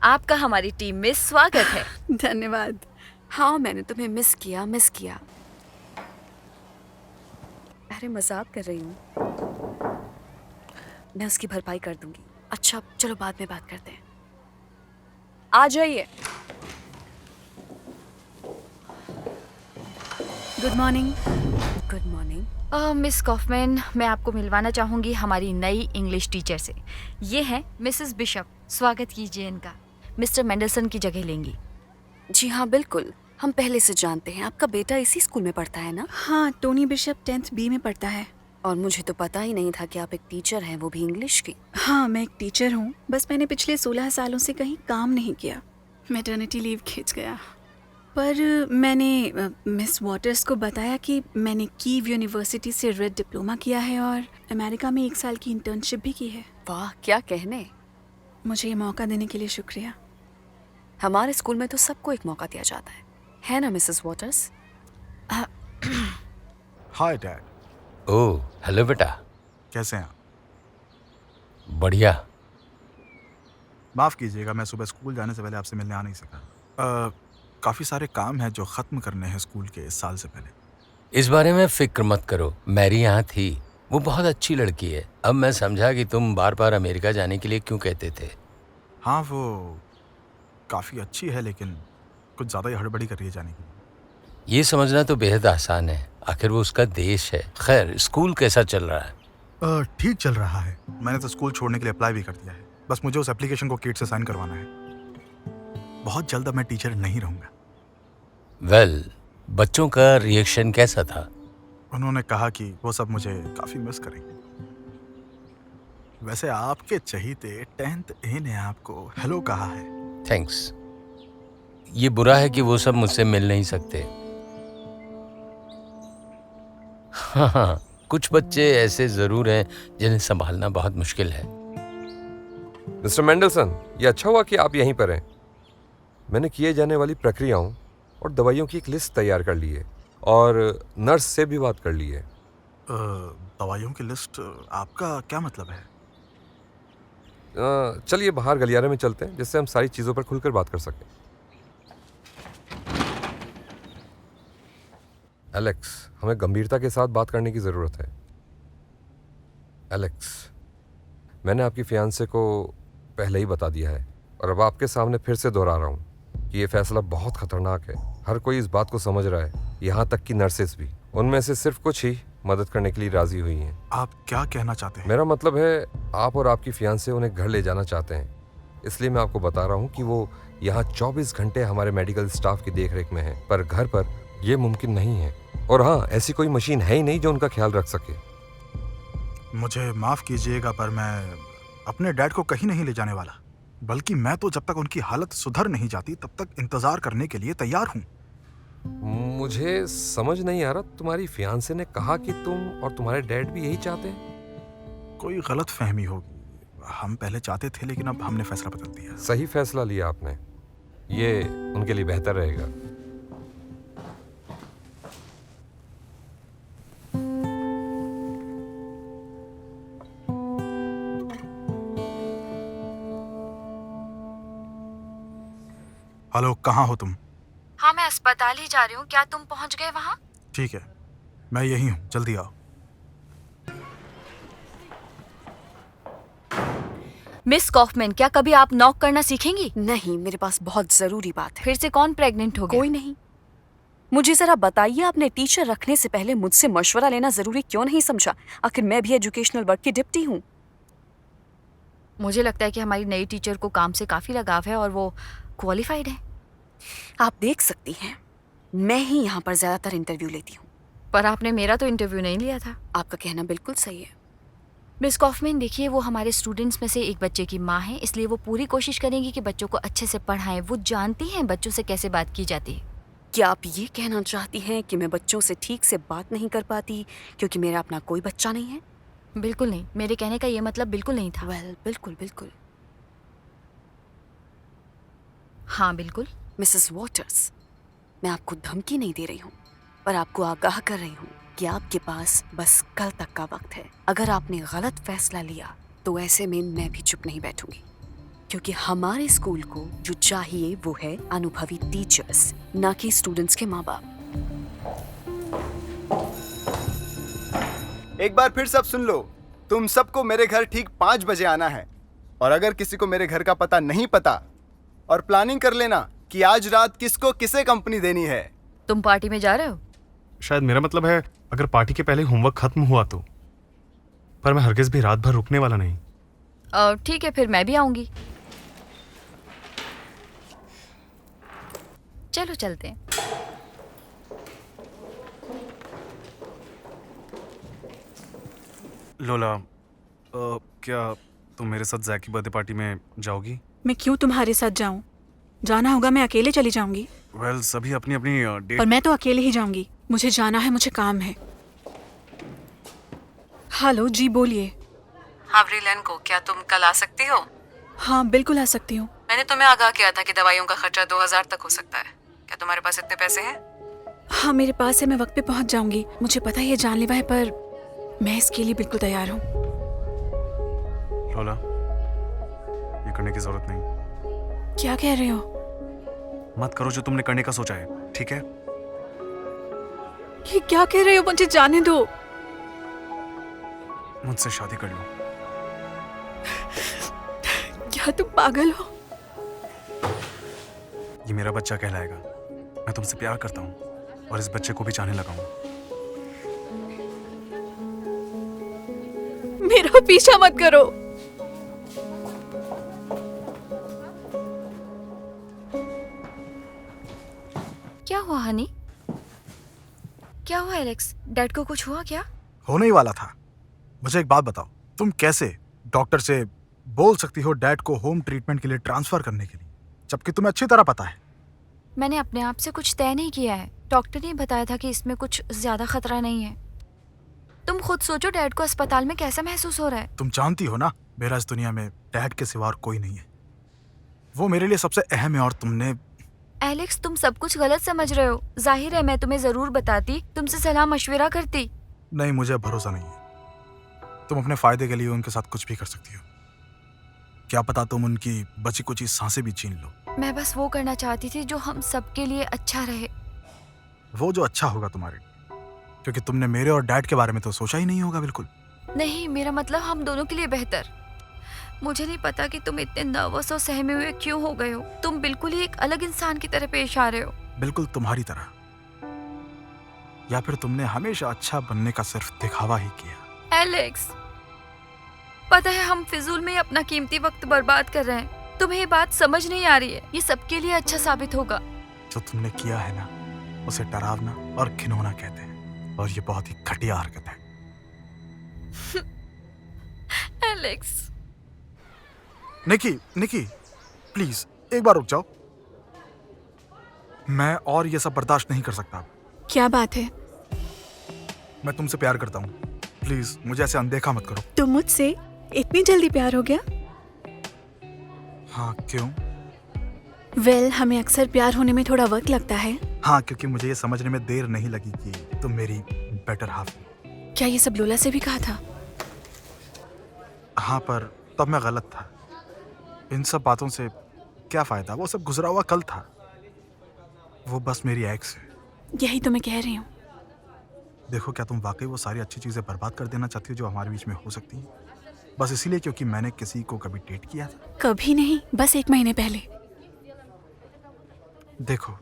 आपका हमारी टीम में स्वागत है।
धन्यवाद।
हाँ, मैंने तुम्हें मिस किया। अरे मजाक कर रही हूँ। मैं उसकी भरपाई कर दूंगी। अच्छा, चलो बाद में बात करते हैं। आ जाइए।
Good morning.
Good morning.
Miss Kauffman, मैं आपको मिलवाना चाहूंगी हमारी नई इंग्लिश टीचर से। ये हैं मिसेस बिशप, स्वागत कीजिए इनका। मिस्टर मेंडलसन की जगह लेंगी।
जी हाँ, बिल्कुल। हम पहले से जानते हैं। आपका बेटा इसी स्कूल में पढ़ता है ना?
हाँ, टोनी बिशप 10th B में पढ़ता है।
और मुझे तो पता ही नहीं था कि आप एक टीचर हैं, वो भी इंग्लिश की।
हाँ, मैं एक टीचर हूँ। बस मैंने पिछले 16 सालों से कहीं काम नहीं किया। मैटरनिटी लीव खींच गया। पर मैंने मिस वॉटर्स को बताया कि मैंने कीव यूनिवर्सिटी से रेड डिप्लोमा किया है और अमेरिका में 1 साल की इंटर्नशिप भी की है।
वाह, क्या कहने।
मुझे ये मौका देने के लिए शुक्रिया।
हमारे स्कूल में तो सबको एक मौका दिया जाता है ना Mrs waters?
Hi dad.
Oh hello बेटा।
कैसे हैं आप?
बढ़िया।
माफ़ कीजिएगा, मैं सुबह स्कूल जाने से पहले आपसे मिलने आ नहीं सका। काफ़ी सारे काम हैं जो ख़त्म करने हैं स्कूल के इस साल से पहले।
इस बारे में फिक्र मत करो, मैरी यहाँ थी। वो बहुत अच्छी लड़की है। अब मैं समझा कि तुम बार बार अमेरिका जाने के लिए क्यों कहते थे।
हाँ, वो काफ़ी अच्छी है, लेकिन कुछ ज़्यादा ही हड़बड़ी कर रही है जाने के लिए।
ये समझना तो बेहद आसान है, आखिर वो उसका देश है। खैर, स्कूल कैसा चल रहा है?
ठीक चल रहा है। मैंने तो स्कूल छोड़ने के लिए अप्लाई भी कर दिया है। बस मुझे उस एप्लीकेशन को किट से साइन करवाना है। बहुत जल्द अब मैं टीचर नहीं रहूँगा।
वेल, बच्चों का रिएक्शन कैसा था?
उन्होंने कहा कि वो सब मुझे काफ़ी मिस करेंगे। वैसे आपके चहीते 10th A ने आपको हेलो कहा है।
थैंक्स। ये बुरा है कि वो सब मुझसे मिल नहीं सकते। हाँ, कुछ बच्चे ऐसे जरूर हैं जिन्हें संभालना बहुत मुश्किल है।
मिस्टर मेंडलसन, ये अच्छा हुआ कि आप यहीं पर हैं। मैंने किए जाने वाली प्रक्रियाओं और दवाइयों की एक लिस्ट तैयार कर ली है और नर्स से भी बात कर ली है।
दवाइयों की लिस्ट? आपका क्या मतलब है?
चलिए बाहर गलियारे में चलते हैं, जिससे हम सारी चीज़ों पर खुलकर बात कर सकें। एलेक्स, हमें गंभीरता के साथ बात करने की ज़रूरत है। एलेक्स, मैंने आपकी फियांसे को पहले ही बता दिया है और अब आपके सामने फिर से दोहरा रहा हूँ कि ये फैसला बहुत खतरनाक है। हर कोई इस बात को समझ रहा है, यहाँ तक कि नर्सेस भी। उनमें से सिर्फ कुछ ही मदद करने के लिए राजी हुई हैं।
आप क्या कहना चाहते हैं?
मेरा मतलब है, आप और आपकी फियांसे उन्हें घर ले जाना चाहते हैं। इसलिए मैं आपको बता रहा हूँ कि वो यहाँ 24 घंटे हमारे मेडिकल स्टाफ की देखरेख में है, पर घर पर यह मुमकिन नहीं है। और हाँ, ऐसी कोई मशीन है ही नहीं जो उनका ख्याल रख सके।
मुझे माफ कीजिएगा पर मैं अपने डैड को कहीं नहीं ले जाने वाला, बल्कि मैं तो जब तक उनकी हालत सुधर नहीं जाती तब तक इंतजार करने के लिए तैयार हूँ।
मुझे समझ नहीं आ रहा, तुम्हारी फियांसे ने कहा कि तुम और तुम्हारे डैड भी यही चाहते हैं।
कोई गलत फहमी होगी। हम पहले चाहते थे लेकिन अब हमने फैसला बदल दिया।
सही फैसला लिया आपने, ये उनके लिए बेहतर रहेगा।
हेलो, कहाँ हो तुम?
हाँ, मैं अस्पताल ही जा रही हूँ। क्या तुम पहुँच गए वहाँ?
ठीक है, मैं यही हूँ, जल्दी आओ।
मिस कॉफमैन, क्या कभी आप नॉक करना सीखेंगी?
नहीं, मेरे पास बहुत जरूरी बात है।
फिर से कौन प्रेग्नेंट हो गया?
कोई नहीं। मुझे जरा बताइए, आपने टीचर रखने से पहले मुझसे मशवरा लेना जरूरी क्यों नहीं समझा? आखिर मैं भी एजुकेशनल वर्क की डिप्टी हूँ।
मुझे लगता है कि हमारी नई टीचर को काम से काफी लगाव है और वो क्वालिफाइड है।
आप देख सकती हैं, मैं ही यहाँ पर ज्यादातर इंटरव्यू लेती हूँ।
पर आपने मेरा तो इंटरव्यू नहीं लिया था।
आपका कहना बिल्कुल सही है।
मिस कॉफमैन, देखिए, वो हमारे स्टूडेंट्स में से एक बच्चे की माँ है, इसलिए वो पूरी कोशिश करेंगी कि बच्चों को अच्छे से पढ़ाएं। वो जानती हैं बच्चों से कैसे बात की जाती है।
क्या आप ये कहना चाहती हैं कि मैं बच्चों से ठीक से बात नहीं कर पाती क्योंकि मेरा अपना कोई बच्चा नहीं है?
बिल्कुल नहीं, मेरे कहने का ये मतलब बिल्कुल नहीं था।
बिल्कुल बिल्कुल।
हाँ बिल्कुल।
मिसेस वॉटर्स, मैं आपको धमकी नहीं दे रही हूँ, पर आपको आगाह कर रही हूँ कि आपके पास बस कल तक का वक्त है। अगर आपने गलत फैसला लिया तो ऐसे में मैं भी चुप नहीं बैठूंगी, क्योंकि हमारे स्कूल को जो चाहिए वो है अनुभवी टीचर्स, ना कि स्टूडेंट्स के माँ बाप।
एक बार फिर सब सुन लो, तुम सबको मेरे घर ठीक 5 बजे आना है। और अगर किसी को मेरे घर का पता नहीं पता, और प्लानिंग कर लेना कि आज रात किसको किसे कंपनी देनी है।
तुम पार्टी में जा रहे हो?
शायद मेरा मतलब है अगर पार्टी के पहले होमवर्क खत्म हुआ तो, पर मैं हरगिज भी रात भर रुकने वाला नहीं।
ठीक है, फिर मैं भी आऊंगी। चलो चलते हैं।
लोला, क्या तुम मेरे साथ जैक की बर्थडे पार्टी में जाओगी?
मैं क्यों तुम्हारे साथ जाऊं? जाना होगा मैं अकेले चली जाऊंगी।
वेल, सभी अपनी अपनी डेट।
पर मैं तो अकेले ही जाऊंगी। मुझे जाना है, मुझे काम है। हेलो जी, बोलिए।
हाँ ब्रिलियन को, क्या तुम कल आ सकती हो?
हाँ बिल्कुल आ सकती हूँ।
मैंने तुम्हें आगाह किया था कि दवाइयों का खर्चा 2000 तक हो सकता है। क्या तुम्हारे पास इतने पैसे हैं?
हाँ मेरे पास है, मैं वक्त पे पहुँच जाऊंगी। मुझे पता है ये जानलेवा है, पर मैं इसके लिए बिल्कुल तैयार हूँ।
लोला, ये करने की जरूरत नहीं।
क्या कह रहे हो?
मत करो जो तुमने करने का सोचा है, ठीक है?
ये क्या कह रहे हो? मुझे जाने दो।
मुझसे शादी कर लो।
क्या तुम पागल हो?
ये मेरा बच्चा कहलाएगा। मैं तुमसे प्यार करता हूँ और इस बच्चे को भी चाहने लगा हूँ।
मेरा पीछा मत करो।
क्या हुआ हनी? क्या हुआ एलेक्स? डैड को कुछ हुआ क्या?
होने ही वाला था। मुझे एक बात बताओ, तुम कैसे डॉक्टर से बोल सकती हो डैड को होम ट्रीटमेंट के लिए ट्रांसफर करने के लिए, जबकि तुम्हें अच्छी तरह पता है।
मैंने अपने आप से कुछ तय नहीं किया है। डॉक्टर ने बताया था कि इसमें कुछ ज्यादा खतरा नहीं है। तुम खुद सोचो, डैड को अस्पताल में कैसा महसूस हो रहा है।
तुम जानती हो ना, मेरा इस दुनिया में डैड के सिवा और कोई नहीं है। वो मेरे लिए सबसे अहम है। और तुमने
एलेक्स, तुम सब कुछ गलत समझ रहे हो। जाहिर है मैं तुम्हें जरूर बताती, तुमसे सलाह मशविरा करती।
नहीं, मुझे भरोसा नहीं है। तुम अपने फायदे के लिए उनके साथ कुछ भी कर सकती हो। क्या पता तुम उनकी बची कुची सांसें भी छीन लो।
मैं बस वो करना चाहती थी जो हम सबके लिए अच्छा रहे।
वो जो अच्छा होगा तुम्हारे लिए, क्योंकि तुमने मेरे और डैड के बारे में तो सोचा ही नहीं होगा। बिल्कुल
नहीं, मेरा मतलब हम दोनों के लिए बेहतर। मुझे नहीं पता कि तुम इतने नर्वस और सहमे हुए क्यों हो गए हो। तुम बिल्कुल ही एक अलग इंसान की तरह पेश आ रहे हो।
बिल्कुल तुम्हारी तरह। या फिर तुमने हमेशा अच्छा बनने का सिर्फ दिखावा ही किया।
एलेक्स, पता है हम फिजूल में अपना कीमती वक्त बर्बाद कर रहे हैं। तुम्हें ये बात समझ नहीं आ रही है। ये सबके लिए अच्छा साबित होगा।
जो तुमने किया है ना, उसे डरावना और घिनौना कहते हैं, और ये बहुत ही घटिया हरकत है।
नेटफ्लिक्स।
निकी, निकी, प्लीज एक बार रुक जाओ। मैं और ये सब बर्दाश्त नहीं कर सकता।
क्या बात है?
मैं तुमसे प्यार करता हूँ। प्लीज मुझे ऐसे अनदेखा मत करो।
तुम मुझसे इतनी जल्दी प्यार हो गया?
हाँ, क्यों?
वेल, हमें अक्सर प्यार होने में थोड़ा वक्त लगता है।
हाँ, क्योंकि मुझे ये समझने में देर नहीं लगी कि तुम मेरी बेटर हाफ हो।
क्या ये सब लोला से भी कहा था?
हाँ, पर तब मैं गलत था। इन सब बातों से क्या फायदा? वो सब गुजरा हुआ कल था। वो बस मेरी एक्स है।
यही तो मैं कह रही हूँ।
देखो, क्या तुम वाकई वो सारी अच्छी चीजें बर्बाद कर देना चाहती हो जो हमारे बीच में हो सकती है, बस इसीलिए क्योंकि मैंने किसी को कभी डेट किया था?
कभी नहीं, बस 1 महीने पहले।
देखो,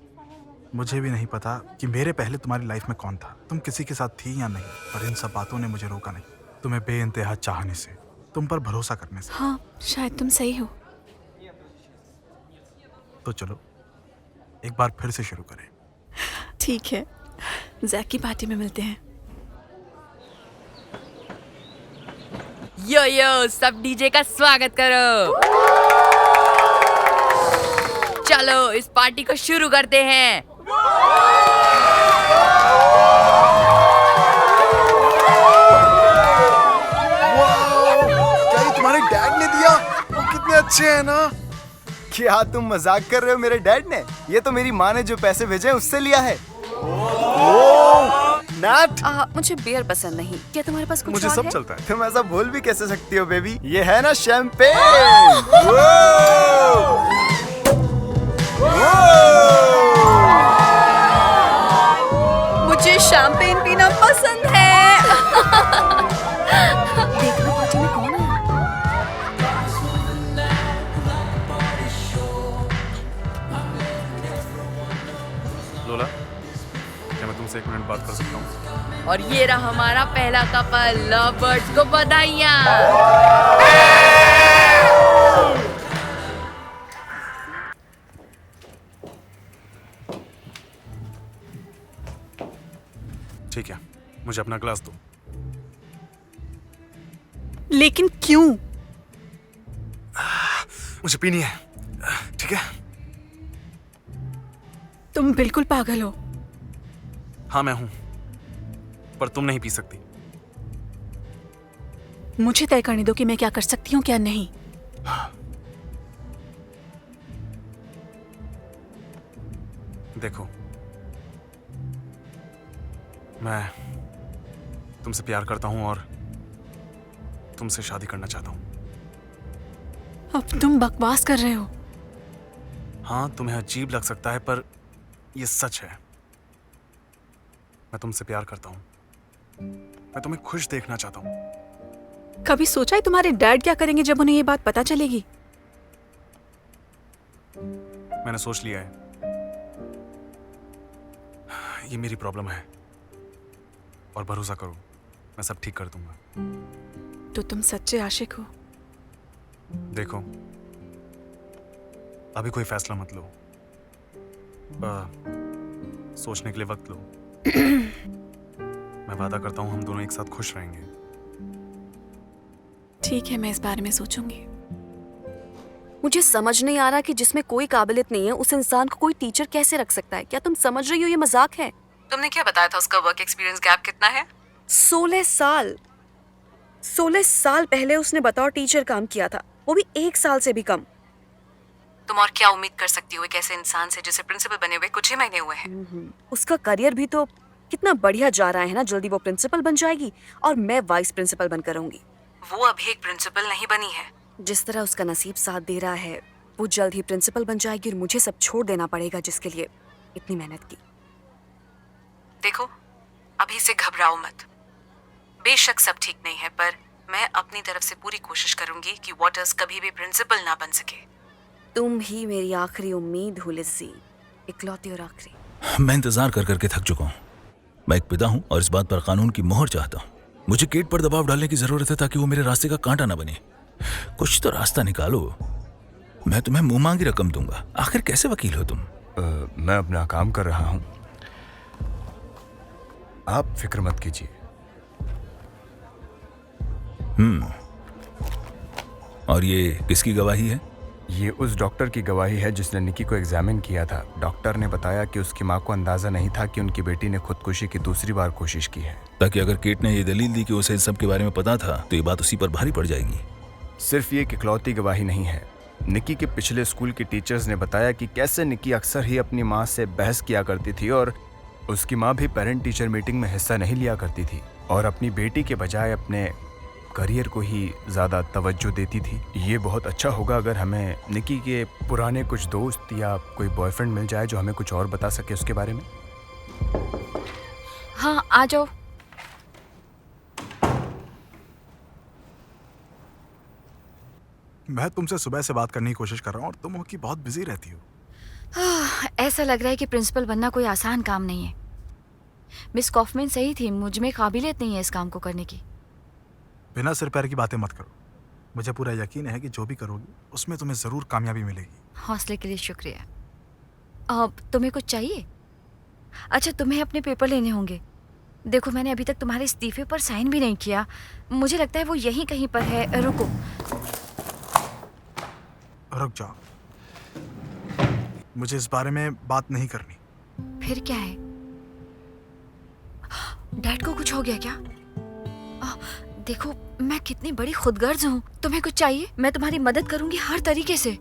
मुझे भी नहीं पता कि मेरे पहले तुम्हारी लाइफ में कौन था, तुम किसी के साथ थी या नहीं, पर इन सब बातों ने मुझे रोका नहीं। तुम्हें बेइंतहा चाहने से, तुम पर भरोसा करने से।
हाँ, शायद तुम सही हो।
तो चलो एक बार फिर से शुरू करें।
ठीक है, जैक की पार्टी में मिलते हैं।
यो यो, सब डीजे का स्वागत करो। चलो इस पार्टी को शुरू करते हैं।
क्या ये तुम्हारे डैड ने दिया? वो कितने अच्छे हैं ना।
क्या तुम मजाक कर रहे हो? मेरे डैड ने? ये तो मेरी माँ ने जो पैसे भेजे हैं उससे लिया है। नट,
मुझे बियर पसंद नहीं। क्या तुम्हारे पास कुछ
मुझे
और
सब
है?
चलता है।
तुम ऐसा बोल भी कैसे सकती हो बेबी? ये है ना शैंपेन।
मुझे शैंपेन पीना पसंद है। देखना पार्टी में कौन है?
लोला, क्या मैं तुमसे 1 मिनट बात कर सकता हूँ?
और ये रहा हमारा पहला कपल। लव बर्ड्स को बधाइयाँ।
ठीक है, मुझे अपना ग्लास दो।
लेकिन क्यों?
मुझे पीनी है, ठीक है?
तुम बिल्कुल पागल हो।
हाँ मैं हूं, पर तुम नहीं पी सकती।
मुझे तय करने दो कि मैं क्या कर सकती हूँ क्या नहीं।
देखो, मैं तुमसे प्यार करता हूं और तुमसे शादी करना चाहता हूं।
अब तुम बकवास कर रहे हो।
हाँ, तुम्हें अजीब लग सकता है पर यह सच है। मैं तुमसे प्यार करता हूं। मैं तुम्हें खुश देखना चाहता हूं।
कभी सोचा है तुम्हारे डैड क्या करेंगे जब उन्हें ये बात पता चलेगी?
मैंने सोच लिया है। ये मेरी प्रॉब्लम है और भरोसा करो, मैं सब ठीक कर दूंगा।
तो तुम सच्चे आशिक हो?
देखो, अभी कोई फैसला मत लो। सोचने के लिए वक्त लो। मैं वादा करता हूं हम दोनों एक साथ खुश रहेंगे।
ठीक है, मैं इस बारे में सोचूंगी।
मुझे समझ नहीं आ रहा कि जिसमें कोई काबिलियत नहीं है उस इंसान को कोई टीचर कैसे रख सकता है। क्या तुम समझ रही हो ये मजाक है?
तुमने क्या बताया था उसका वर्क एक्सपीरियंस गैप कितना है?
16 साल। 16 साल पहले उसने बतौर टीचर काम किया था, वो भी 1 साल से भी कम।
तुम और क्या उम्मीद कर सकती हो एक ऐसे इंसान से जिसे प्रिंसिपल बने हुए कुछ ही महीने हुए हैं?
उसका करियर भी तो कितना बढ़िया जा रहा है ना। जल्दी वो प्रिंसिपल बन जाएगी और मैं वाइस प्रिंसिपल बनकर रहूंगी।
वो अभी एक प्रिंसिपल नहीं बनी है।
जिस तरह उसका नसीब साथ दे रहा है, वो जल्द ही प्रिंसिपल बन जाएगी और मुझे सब छोड़ देना पड़ेगा जिसके लिए इतनी मेहनत की।
देखो, अभी से घबराओ मत। बेशक सब ठीक नहीं है, पर मैं अपनी तरफ से पूरी कोशिश करूंगी कि वॉटर्स कभी भी प्रिंसिपल ना बन सके।
तुम ही मेरी आखिरी उम्मीद हो लिज़ी, इकलौती और आखिरी।
मैं इंतजार कर करके थक चुका हूँ। मैं एक पिता हूँ और इस बात पर कानून की मोहर चाहता हूँ। मुझे केट पर दबाव डालने की जरूरत है ताकि वो मेरे रास्ते का कांटा ना बने। कुछ तो रास्ता निकालो। मैं तुम्हें मुंह मांगी रकम दूंगा। आखिर कैसे वकील हो तुम?
मैं अपना काम कर रहा हूँ, आप फिक्र मत कीजिए।
और ये किसकी गवाही है?
ये उस डॉक्टर की गवाही है जिसने निकी को एग्जामिन किया था। डॉक्टर ने बताया कि उसकी माँ को अंदाजा नहीं था कि उनकी बेटी ने खुदकुशी की दूसरी बार कोशिश की है।
ताकि अगर केट ने ये दलील दी कि उसे इन सब के बारे में पता था तो ये बात उसी पर भारी पड़ जाएगी।
सिर्फ ये इकलौती गवाही नहीं है। निकी के पिछले स्कूल के टीचर्स ने बताया कि कैसे निकी अक्सर ही अपनी माँ से बहस किया करती थी और उसकी माँ भी पेरेंट टीचर मीटिंग में हिस्सा नहीं लिया करती थी और अपनी बेटी के बजाय अपने करियर को ही ज़्यादा तवज्जो देती थी। ये बहुत अच्छा होगा अगर हमें निकी के पुराने कुछ दोस्त या कोई बॉयफ्रेंड मिल जाए जो हमें कुछ और बता सके उसके बारे में।
हाँ, आ जाओ।
मैं तुमसे सुबह से बात करने की कोशिश कर रहा हूँ और तुम हो कि बहुत बिजी रहती हो।
ऐसा लग रहा है कि प्रिंसिपल बनना कोई आसान काम नहीं है। मिस कॉफमैन सही थी, मुझ में काबिलियत नहीं है इस काम को करने की।
बिना सिर पैर की बातें मत करो। मुझे पूरा यकीन है कि जो भी करोगी उसमें तुम्हें जरूर कामयाबी मिलेगी।
हौसले के लिए शुक्रिया। अब तुम्हें कुछ चाहिए? अच्छा, तुम्हें अपने पेपर लेने होंगे। देखो, मैंने अभी तक तुम्हारे इस्तीफे पर साइन भी नहीं किया। मुझे लगता है वो यहीं कहीं पर है। रुको।
रुक जाओ, मुझे इस बारे में बात नहीं करनी।
फिर क्या है? डैड को कुछ हो गया क्या? देखो, मैं कितनी बड़ी खुदगर्ज हूँ। तुम्हें कुछ चाहिए? मैं तुम्हारी मदद करूंगी हर तरीके से।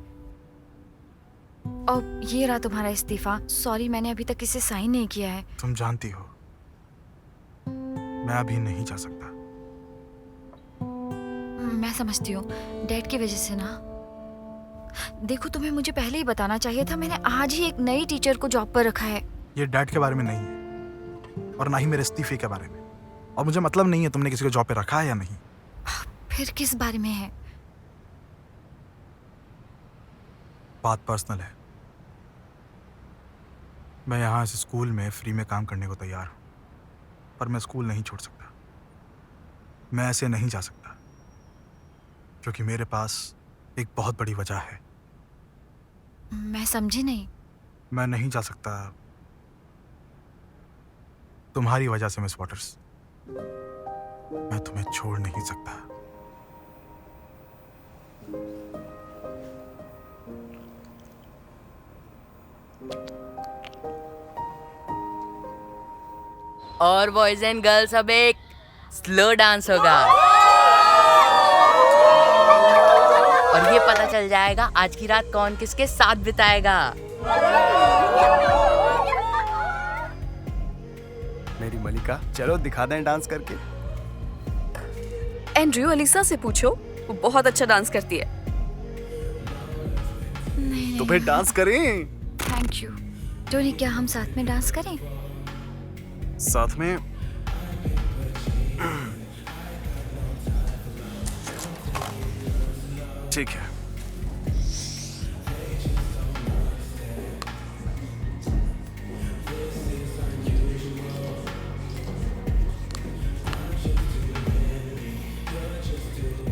और ये रहा तुम्हारा इस्तीफा। सॉरी, मैंने अभी तक इसे साइन नहीं किया है।
तुम जानती हो मैं अभी नहीं जा सकता।
मैं समझती हूँ, डैड की वजह से ना। देखो, तुम्हें मुझे पहले ही बताना चाहिए था। मैंने आज ही एक नई टीचर को जॉब पर रखा है।
ये डैड के बारे में नहीं है और ना ही मेरे इस्तीफे के बारे में। और मुझे मतलब नहीं है तुमने किसी को जॉब पे रखा है या नहीं।
फिर किस बारे में है?
बात पर्सनल है। मैं यहाँ इस स्कूल में फ्री में काम करने को तैयार हूँ, पर मैं स्कूल नहीं छोड़ सकता। मैं ऐसे नहीं जा सकता क्योंकि मेरे पास एक बहुत बड़ी वजह है।
मैं समझी नहीं।
मैं नहीं जा सकता तुम्हारी वजह से मिस वॉटर्स। मैं तुम्हें छोड़ नहीं सकता।
और बॉयज एंड गर्ल्स, अब एक स्लो डांस होगा और ये पता चल जाएगा आज की रात कौन किसके साथ बिताएगा।
मेरी मलिका, चलो दिखा दें डांस करके।
एंड्रयू, अलीसा से पूछो, वो बहुत अच्छा डांस करती है।
तो फिर डांस करें।
Thank you. टोनी, क्या हम साथ में डांस करें?
साथ में? ठीक है।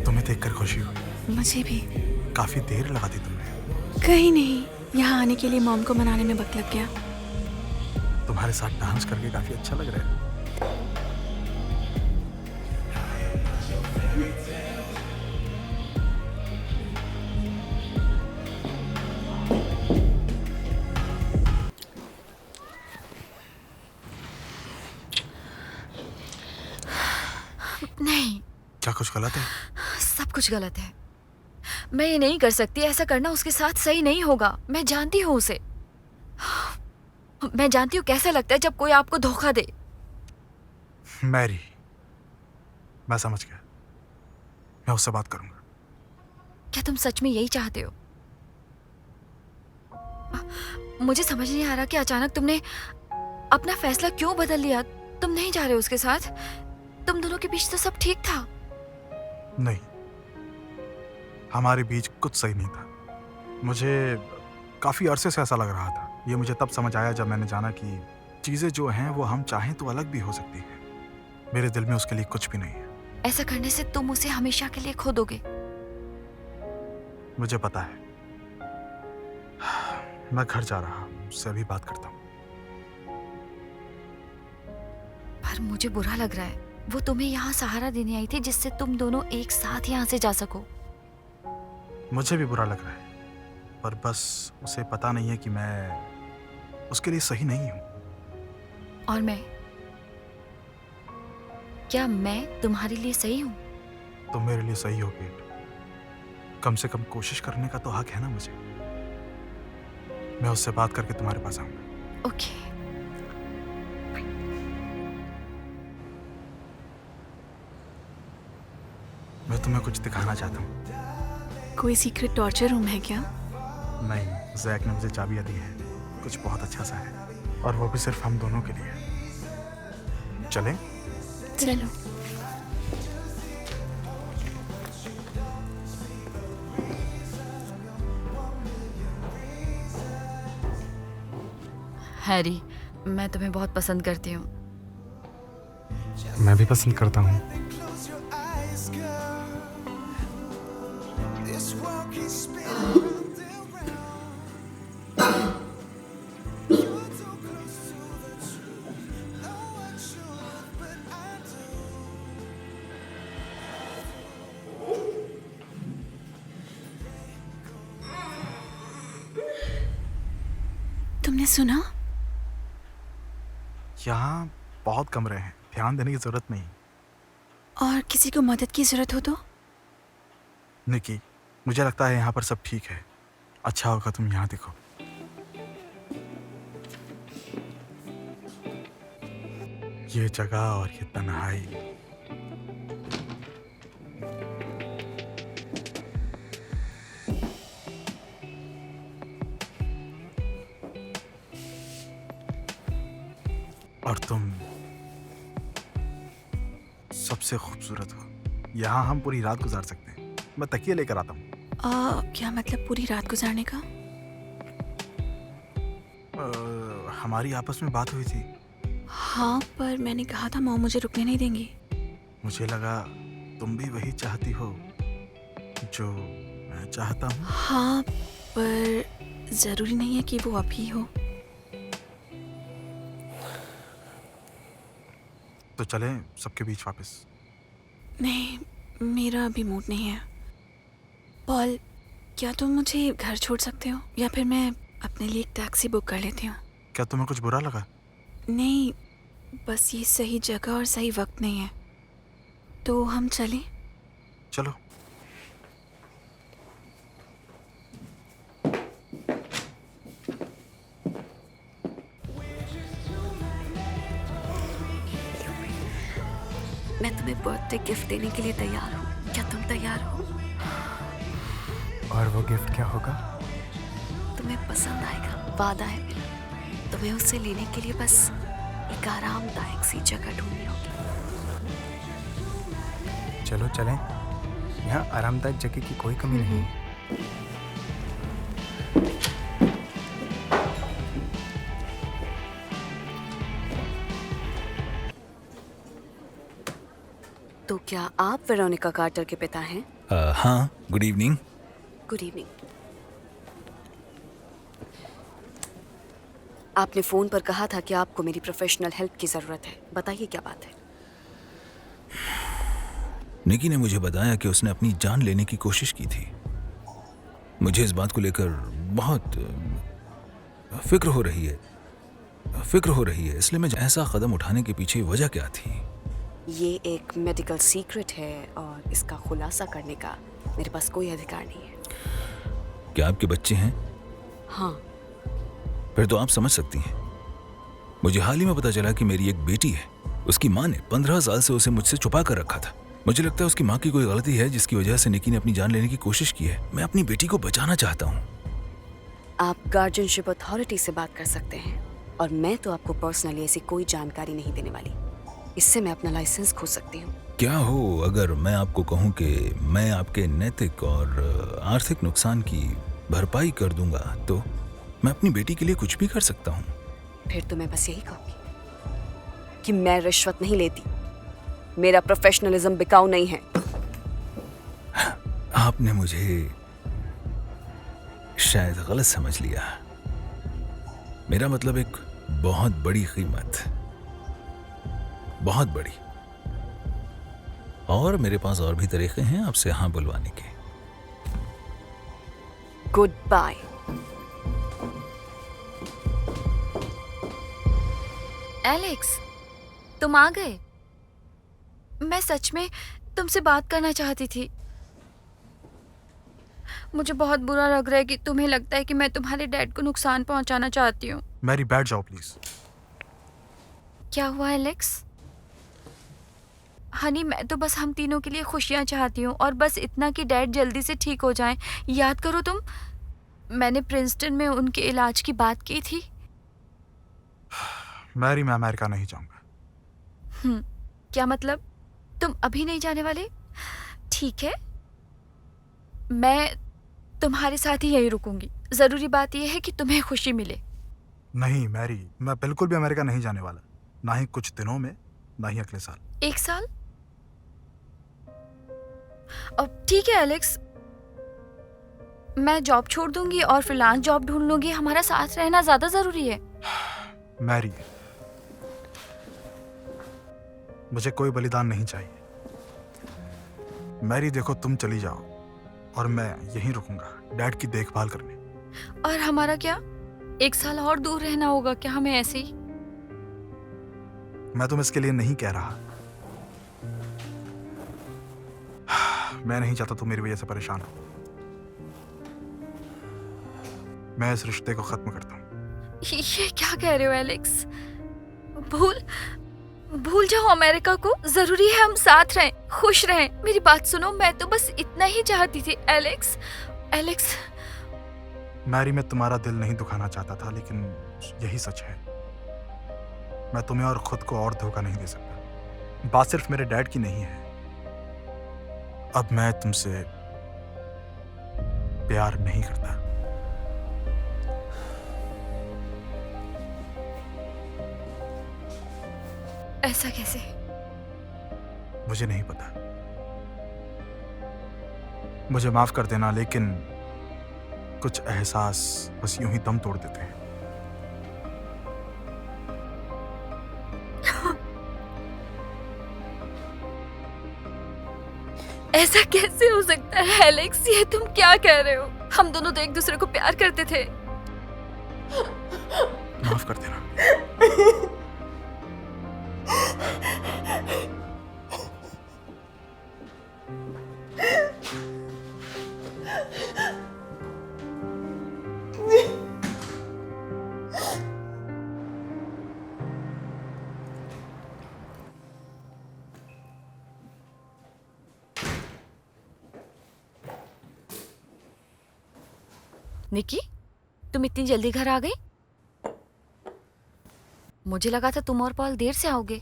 तुम्हें देखकर खुशी हुई।
मुझे भी।
काफी देर लगा दी तुमने।
कहीं नहीं, यहाँ आने के लिए मॉम को मनाने में वक्त लग गया।
तुम्हारे साथ डांस करके काफी अच्छा लग रहा है।
नहीं।
क्या कुछ गलत है?
सब कुछ गलत है। मैं ये नहीं कर सकती। ऐसा करना उसके साथ सही नहीं होगा। मैं जानती हूँ उसे। मैं जानती हूँ कैसा लगता है जब कोई आपको धोखा दे।
मैरी, मैं समझ गया। मैं उससे बात करूंगा।
क्या तुम सच में यही चाहते हो? मुझे समझ नहीं आ रहा कि अचानक तुमने अपना फैसला क्यों बदल लिया। तुम नहीं जा रहे हो उसके साथ? तुम दोनों के बीच तो सब ठीक था।
नहीं, हमारे बीच कुछ सही नहीं था। मुझे काफी अरसे से ऐसा लग रहा था। ये मुझे तब समझ आया जब मैंने जाना कि चीजें जो हैं वो हम चाहें तो अलग भी हो सकती हैं। मेरे दिल में उसके लिए कुछ भी नहीं है।
ऐसा करने से तुम उसे हमेशा के लिए खो दोगे।
मुझे पता है। मैं घर जा रहा हूँ, उससे अभी बात करता हूँ।
पर मुझे बुरा लग रहा है। वो तुम्हें यहाँ सहारा देने आई थी जिससे तुम दोनों एक साथ यहाँ से जा सको।
मुझे भी बुरा लग रहा है, पर बस उसे पता नहीं है कि मैं उसके लिए सही नहीं हूँ।
और मैं, क्या मैं तुम्हारे लिए सही हूँ?
तुम मेरे लिए सही हो केट। कम से कम कोशिश करने का तो हक है ना मुझे। मैं उससे बात करके तुम्हारे पास आऊंगा।
ओके।
मैं तुम्हें कुछ दिखाना चाहता हूँ।
कोई सीक्रेट टॉर्चर रूम है क्या?
नहीं, जैक ने मुझे चाबियां दी है। कुछ बहुत अच्छा सा है, और वो भी सिर्फ हम दोनों के लिए। चलें?
चलो।
हैरी, मैं तुम्हें बहुत पसंद करती हूँ।
मैं भी पसंद करता हूँ।
तुमने सुना?
यहाँ बहुत कमरे हैं, ध्यान देने की जरूरत नहीं।
और किसी को मदद की जरूरत हो तो?
निकी, मुझे लगता है यहाँ पर सब ठीक है। अच्छा होगा तुम यहाँ देखो। ये जगह और ये तन्हाई। और तुम सबसे खूबसूरत हो। यहाँ हम पूरी रात गुजार सकते हैं। मैं तकिए लेकर आता हूँ।
क्या मतलब पूरी रात गुजारने का?
हमारी आपस में बात हुई थी।
हाँ, पर मैंने कहा था मॉम मुझे रुकने नहीं देंगी।
मुझे लगा तुम भी वही चाहती हो जो मैं चाहता हूँ।
हाँ, पर जरूरी नहीं है कि वो अभी हो।
तो चलें सबके बीच वापस।
नहीं, मेरा अभी मूड नहीं है। पॉल, क्या तुम मुझे घर छोड़ सकते हो, या फिर मैं अपने लिए एक टैक्सी बुक कर लेती हूँ?
क्या तुम्हें कुछ बुरा लगा?
नहीं, बस ये सही जगह और सही वक्त नहीं है। तो हम चलें?
चलो।
मैं तुम्हें बर्थडे गिफ्ट देने के लिए तैयार हूँ। क्या तुम तैयार हो?
और वो गिफ्ट क्या होगा?
तुम्हें पसंद आएगा, वादा है मेरा। तुम्हें उसे लेने के लिए बस एक आरामदायक सी जगह ढूंढनी होगी।
चलो चलें। यहाँ आरामदायक जगह की कोई कमी नहीं।
तो क्या आप वेरोनिका कार्टर के पिता हैं?
हाँ, गुड इवनिंग।
Good evening. आपने फोन पर कहा था कि आपको मेरी प्रोफेशनल हेल्प की जरूरत है। बताइए क्या बात है?
निकी ने मुझे बताया कि उसने अपनी जान लेने की कोशिश की थी। मुझे इस बात को लेकर बहुत फिक्र हो रही है, इसलिए मैं ऐसा कदम उठाने के पीछे वजह क्या थी?
ये एक मेडिकल सीक्रेट है और इसका खुलासा करने का मेरे पास कोई अधिकार नहीं है।
क्या आपके बच्चे हैं?
हाँ।
फिर तो आप समझ सकती हैं। मुझे हाल ही में पता चला कि मेरी एक बेटी है। उसकी माँ ने 15 साल से उसे मुझसे छुपा कर रखा था। मुझे लगता है उसकी माँ की कोई गलती है जिसकी वजह से निकी ने अपनी जान लेने की कोशिश की है। मैं अपनी बेटी को बचाना चाहता हूँ।
आप गार्जियनशिप अथॉरिटी से बात कर सकते हैं, और मैं तो आपको पर्सनली ऐसी कोई जानकारी नहीं देने वाली। इससे मैं अपना लाइसेंस खो सकती हूँ।
क्या हो अगर मैं आपको कहूँ कि मैं आपके नैतिक और आर्थिक नुकसान की भरपाई कर दूंगा, तो मैं अपनी बेटी के लिए कुछ भी कर सकता हूँ।
फिर तो मैं बस यही कहूँगी कि मैं रिश्वत नहीं लेती। मेरा प्रोफेशनलिज्म बिकाऊ नहीं है।
आपने मुझे शायद गलत समझ लिया। मेरा मतलब एक बहुत बड़ी कीमत, बहुत बड़ी। और मेरे पास और भी तरीके हैं आपसे हाँ बुलवाने के।
Good bye.
एलेक्स, तुम आ गए। मैं सच में तुमसे बात करना चाहती थी। मुझे बहुत बुरा लग रहा है कि तुम्हें लगता है कि मैं तुम्हारे डैड को नुकसान पहुंचाना चाहती हूँ।
मैरी, बैठ जाओ प्लीज।
क्या हुआ एलेक्स? हनी, मैं तो बस हम तीनों के लिए खुशियाँ चाहती हूँ और बस इतना कि डैड जल्दी से ठीक हो जाएं। याद करो तुम, मैंने प्रिंसटन में उनके इलाज की बात की थी।
मैरी, मैं अमेरिका नहीं जाऊंगा।
क्या मतलब? तुम अभी नहीं जाने वाले? ठीक है, मैं तुम्हारे साथ ही यहीं रुकूंगी। जरूरी बात यह है कि तुम्हें खुशी मिले।
नहीं मैरी, मैं बिल्कुल भी अमेरिका नहीं जाने वाला, ना ही कुछ दिनों में, ना ही अगले साल।
1 साल? अब ठीक है एलेक्स, मैं जॉब छोड़ दूंगी और फ्रीलांस जॉब ढूंढ लूंगी। हमारा साथ रहना ज्यादा जरूरी है।
मैरी, मुझे कोई बलिदान नहीं चाहिए। मैरी देखो, तुम चली जाओ और मैं यहीं रुकूंगा डैड की देखभाल करने।
और हमारा क्या? 1 साल और दूर रहना होगा क्या हमें ऐसे ही?
मैं तुम इसके लिए नहीं कह रहा। मैं नहीं चाहता तुम मेरी वजह से परेशान हो। मैं इस रिश्ते को खत्म करता हूँ।
ये क्या कह रहे हो एलेक्स? भूल जाओ अमेरिका को। जरूरी है हम साथ रहें, खुश रहें। मेरी बात सुनो, मैं तो बस इतना ही चाहती थी एलेक्स।
मैरी, मैं तुम्हारा दिल नहीं दुखाना चाहता था, लेकिन यही सच है। मैं तुम्हें और खुद को और धोखा नहीं दे सकता। बात सिर्फ मेरे डैड की नहीं है। अब मैं तुमसे प्यार नहीं करता।
ऐसा कैसे?
मुझे नहीं पता। मुझे माफ कर देना, लेकिन कुछ एहसास बस यूं ही दम तोड़ देते हैं।
ऐसा कैसे हो सकता है एलेक्स? ये तुम क्या कह रहे हो? हम दोनों तो एक दूसरे को प्यार करते थे।
माफ कर देना।
निकी, तुम इतनी जल्दी घर आ गई? मुझे लगा था तुम और पॉल देर से आओगे।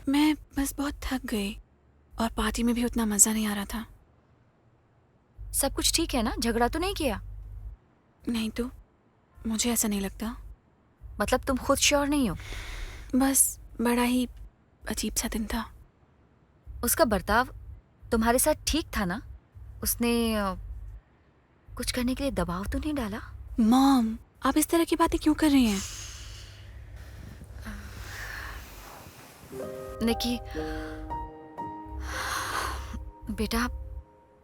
मैं बस बहुत थक गई और पार्टी में भी उतना मजा नहीं आ रहा था।
सब कुछ ठीक है ना? झगड़ा तो नहीं किया?
नहीं तो, मुझे ऐसा नहीं लगता।
मतलब तुम खुद श्योर नहीं हो?
बस बड़ा ही अजीब सा दिन था।
उसका बर्ताव तुम्हारे साथ ठीक था ना? उसने कुछ करने के लिए दबाव तो नहीं डाला?
मॉम, आप इस तरह की बातें क्यों कर रही हैं?
निकी, बेटा,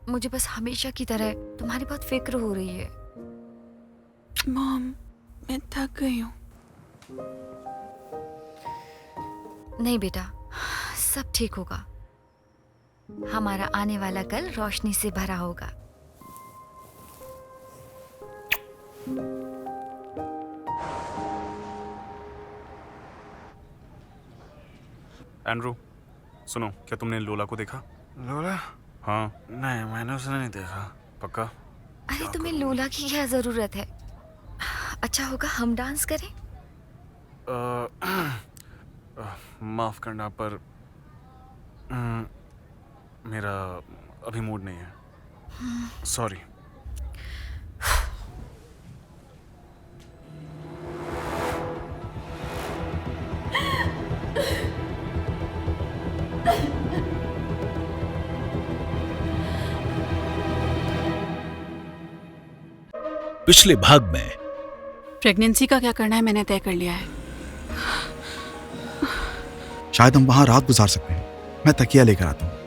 मुझे बस हमेशा की तरह तुम्हारी बहुत फिक्र हो रही है।
मॉम, मैं थक गई हूँ।
नहीं बेटा, सब ठीक होगा। हमारा आने वाला कल रोशनी से भरा होगा।
एंड्रू, सुनो, क्या तुमने लोला को देखा?
लोला?
हाँ।
नहीं, मैंने उसे नहीं देखा।
पक्का?
अरे तुम्हें लोला की क्या जरूरत है? अच्छा होगा हम डांस करें?
माफ करना, पर मेरा अभी मूड नहीं है। सॉरी।
पिछले भाग में
प्रेगनेंसी का क्या करना है मैंने तय कर लिया है।
शायद हम वहां रात गुजार सकते हैं। मैं तकिया लेकर आता हूँ।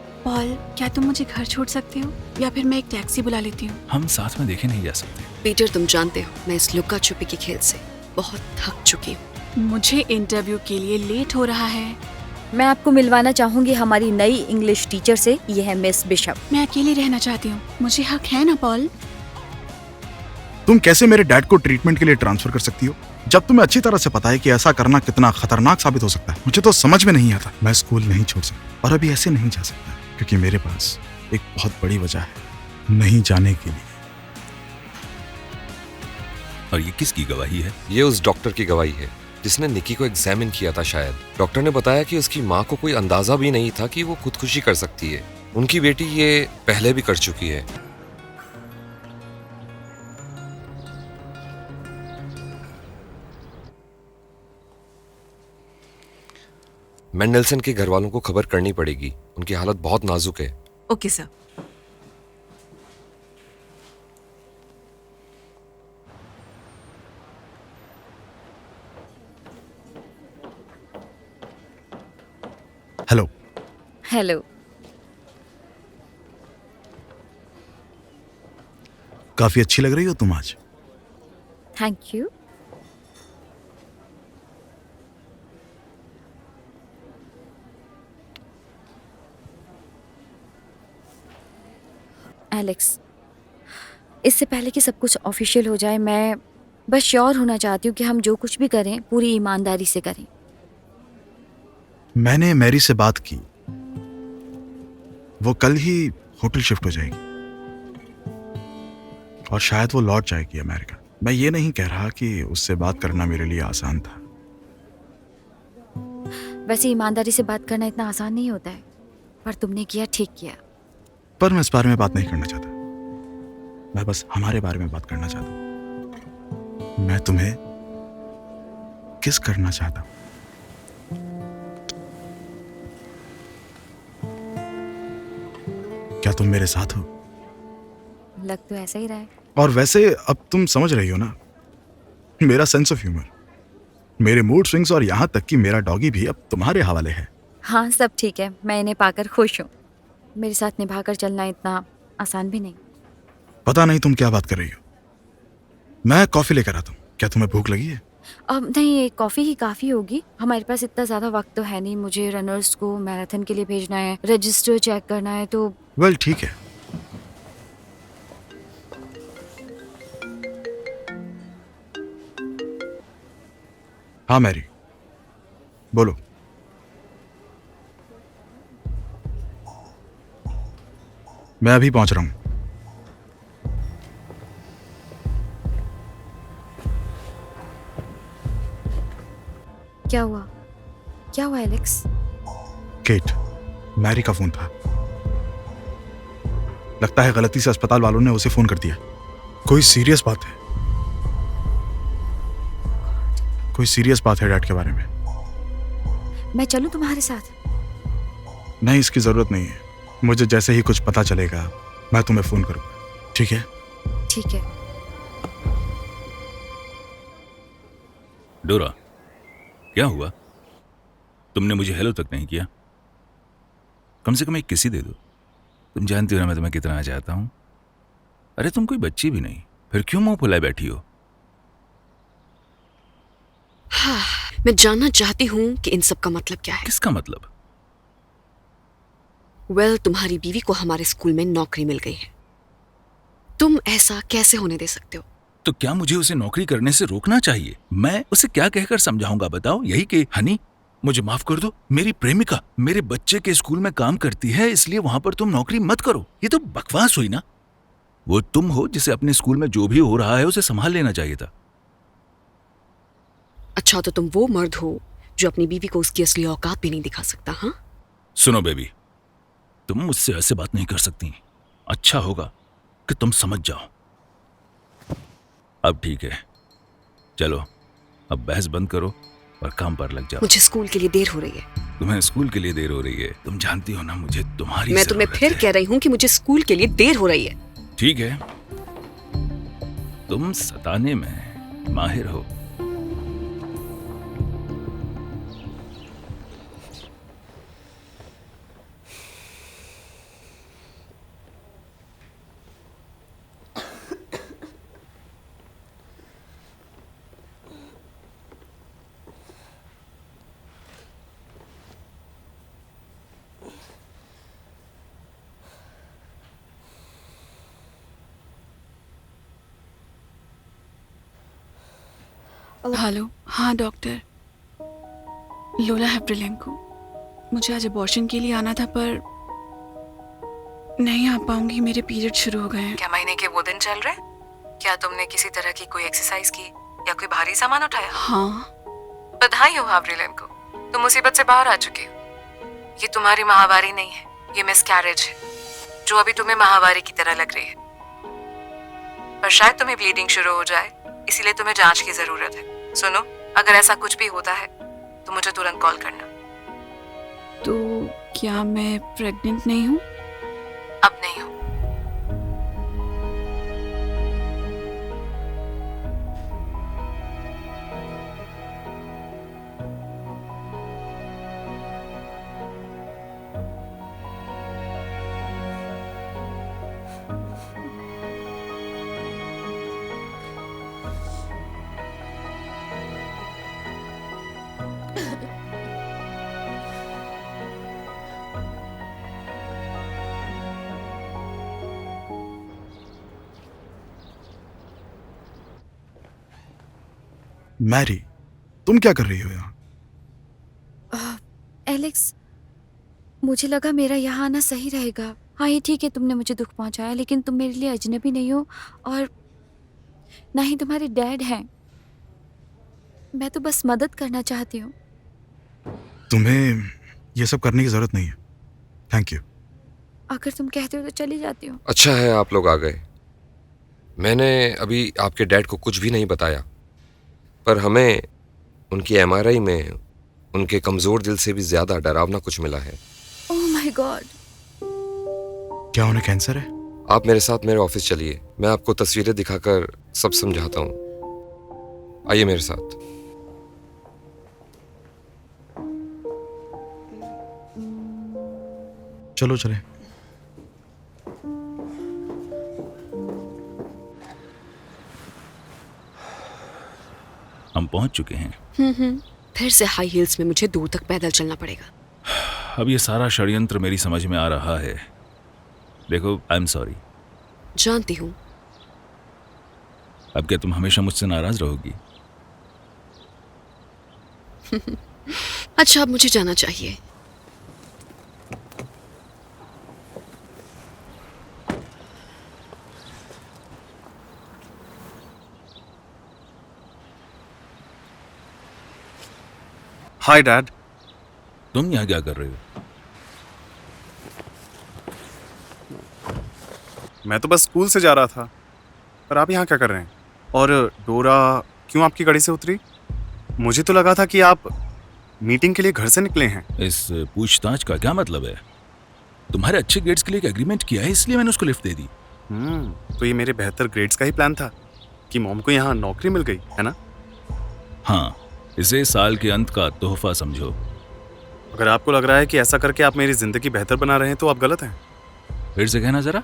तुम मुझे घर छोड़ सकते हो या फिर मैं एक टैक्सी बुला लेती हूँ?
हम साथ में देखे नहीं जा सकते।
पीटर, तुम जानते हो मैं इस लुका छुपी के खेल से बहुत थक चुकी हूँ।
मुझे इंटरव्यू के लिए लेट हो रहा है।
मैं आपको मिलवाना चाहूंगी हमारी नई इंग्लिश टीचर से। ये है मिस बिशप।
मैं अकेली रहना चाहती हूँ, मुझे हक है ना पॉल?
तुम कैसे मेरे डैड को ट्रीटमेंट के लिए ट्रांसफर कर सकती हो जब तुम्हें अच्छी तरह से पता है कि ऐसा करना कितना खतरनाक साबित हो सकता है? मुझे तो समझ में नहीं आता। मैं स्कूल नहीं छोड़ सकता और अभी ऐसे नहीं जा सकता क्योंकि मेरे पास एक बहुत बड़ी वजह है नहीं जाने के लिए।
और ये किसकी गवाही है?
ये उस डॉक्टर की गवाही है जिसने निकी को एग्जामिन किया था। शायद डॉक्टर ने बताया कि उसकी माँ को कोई अंदाजा भी नहीं था कि वो खुदकुशी कर सकती है। उनकी बेटी ये पहले भी कर चुकी है। मेंडलसन के घर वालों को खबर करनी पड़ेगी। उनकी हालत बहुत नाजुक है।
Okay sir.
हेलो।
हेलो।
काफी अच्छी लग रही हो तुम आज।
Thank you. एलेक्स, इससे पहले कि सब कुछ ऑफिशियल हो जाए, मैं बस श्योर होना चाहती हूँ कि हम जो कुछ भी करें पूरी ईमानदारी से करें।
मैंने मैरी से बात की, वो कल ही होटल शिफ्ट हो जाएगी और शायद वो लौट जाएगी अमेरिका। मैं ये नहीं कह रहा कि उससे बात करना मेरे लिए आसान था।
वैसे ईमानदारी से बात करना इतना आसान नहीं होता है, पर तुमने किया, ठीक किया।
पर मैं इस बारे में बात नहीं करना चाहता। मैं बस हमारे बारे में बात करना चाहता हूं। मैं तुम्हें किस करना चाहता हूं। क्या तुम मेरे साथ हो?
लग तो ऐसा ही रहा है।
और वैसे अब तुम समझ रही हो ना मेरा सेंस ऑफ ह्यूमर, मेरे मूड स्विंग्स और यहाँ तक कि मेरा डॉगी भी अब तुम्हारे हवाले है।
हाँ, सब ठीक है। मैं इन्हें पाकर खुश हूँ। मेरे साथ निभाकर चलना इतना आसान भी नहीं।
पता नहीं तुम क्या बात कर रही हो। मैं कॉफी लेकर आता हूँ। क्या तुम्हें भूख लगी है?
अब नहीं, एक कॉफ़ी ही काफ़ी होगी। हमारे पास इतना ज़्यादा वक्त तो है नहीं। मुझे रनर्स को मैराथन के लिए भेजना है, रजिस्टर चेक करना है, तो
वेल ठीक है। हाँ मैरी, बोलो। मैं अभी पहुंच रहा हूं।
क्या हुआ? क्या हुआ एलेक्स?
केट, मैरी का फोन था। लगता है गलती से अस्पताल वालों ने उसे फोन कर दिया। कोई सीरियस बात है? कोई सीरियस बात है डैड के बारे में?
मैं चलूं तुम्हारे साथ?
नहीं, इसकी जरूरत नहीं है। मुझे जैसे ही कुछ पता चलेगा मैं तुम्हें फोन करूंगा, ठीक है?
ठीक है।
डोरा, क्या हुआ? तुमने मुझे हेलो तक नहीं किया। कम से कम एक किसी दे दो। तुम जानती हो ना मैं तुम्हें कितना चाहता हूं। अरे तुम कोई बच्ची भी नहीं, फिर क्यों मुंह फुलाए बैठी हो?
हाँ, मैं जानना चाहती हूँ कि इन सब का मतलब क्या है।
किसका मतलब?
वेल, तुम्हारी बीवी को हमारे स्कूल में नौकरी मिल गई है। तुम ऐसा कैसे होने दे सकते हो?
तो क्या मुझे उसे नौकरी करने से रोकना चाहिए? मैं उसे क्या कहकर समझाऊंगा बताओ? यही कि हनी मुझे माफ कर दो, मेरी प्रेमिका मेरे बच्चे के स्कूल में काम करती है, इसलिए वहां पर तुम नौकरी मत करो। ये तो बकवास हुई ना। वो तुम हो जिसे अपने स्कूल में जो भी हो रहा है उसे संभाल लेना चाहिए था।
अच्छा, तो तुम वो मर्द हो जो अपनी बीवी को उसकी असली औकात भी नहीं दिखा सकता? हाँ,
सुनो बेबी, तुम मुझसे ऐसे बात नहीं कर सकती। अच्छा होगा कि तुम समझ जाओ। अब ठीक है, चलो अब बहस बंद करो और काम पर लग जाओ।
मुझे स्कूल के लिए देर हो रही है।
तुम्हें स्कूल के लिए देर हो रही है? तुम जानती हो ना मुझे तुम्हारी
मैं तुम्हें फिर कह रही हूँ कि मुझे स्कूल के लिए देर हो रही है।
ठीक है, तुम सताने में माहिर हो।
हेलो, हाँ डॉक्टर, लोला हेब्रिलेंको। मुझे आज अबॉर्शन के लिए आना था पर नहीं आ पाऊंगी, मेरे पीरियड शुरू हो गए हैं।
क्या महीने के वो दिन चल रहे? क्या तुमने किसी तरह की कोई एक्सरसाइज की या कोई भारी सामान उठाया?
हाँ।
बधाई हो हेब्रिलेंको, तुम मुसीबत से बाहर आ चुके हो। ये तुम्हारी माहवारी नहीं है, ये मिसकैरेज है, जो अभी तुम्हें माहवारी की तरह लग रही है। पर शायद तुम्हें ब्लीडिंग शुरू हो जाए, इसीलिए तुम्हें जांच की जरूरत है। सुनो, अगर ऐसा कुछ भी होता है तो मुझे तुरंत कॉल करना।
तो क्या मैं प्रेग्नेंट नहीं हूँ?
अब नहीं हो।
मैरी, तुम क्या कर रही हो यहाँ?
एलेक्स, मुझे लगा मेरा यहाँ आना सही रहेगा। हाँ, ये ठीक है, तुमने मुझे दुख पहुंचाया, लेकिन तुम मेरे लिए अजनबी नहीं हो और ना ही तुम्हारे डैड हैं। मैं तो बस मदद करना चाहती हूँ।
तुम्हें ये सब करने की जरूरत नहीं है। Thank you.
अगर तुम कहते हो तो चली जाती हूँ।
अच्छा है आप लोग आ गए। मैंने अभी आपके डैड को कुछ भी नहीं बताया, पर हमें उनकी एमआरआई में उनके कमजोर दिल से भी ज्यादा डरावना कुछ मिला है।
Oh my God.
क्या उन्हें कैंसर है?
आप मेरे साथ मेरे ऑफिस चलिए, मैं आपको तस्वीरें दिखाकर सब समझाता हूँ। आइए मेरे साथ।
चलो चले।
हम पहुंच चुके हैं।
फिर से हाई हील्स में मुझे दूर तक पैदल चलना पड़ेगा।
अब ये सारा षड्यंत्र मेरी समझ में आ रहा है। देखो, आई एम सॉरी।
जानती हूँ।
अब क्या तुम हमेशा मुझसे नाराज रहोगी?
अच्छा, अब मुझे जाना चाहिए।
Hi dad.
तुम यहाँ क्या कर रहे हो?
मैं तो बस स्कूल से जा रहा था, पर आप यहाँ क्या कर रहे हैं? और डोरा क्यों आपकी गाड़ी से उतरी? मुझे तो लगा था कि आप मीटिंग के लिए घर से निकले हैं।
इस पूछताछ का क्या मतलब है? तुम्हारे अच्छे ग्रेड्स के लिए एक एग्रीमेंट किया है, इसलिए मैंने उसको लिफ्ट दे दी।
तो ये मेरे बेहतर ग्रेड्स का ही प्लान था कि मॉम को यहाँ नौकरी मिल गई है ना?
हाँ, इसे साल के अंत का तोहफा समझो।
अगर आपको लग रहा है कि ऐसा करके आप मेरी जिंदगी बेहतर बना रहे हैं तो आप गलत हैं।
फिर से कहना जरा।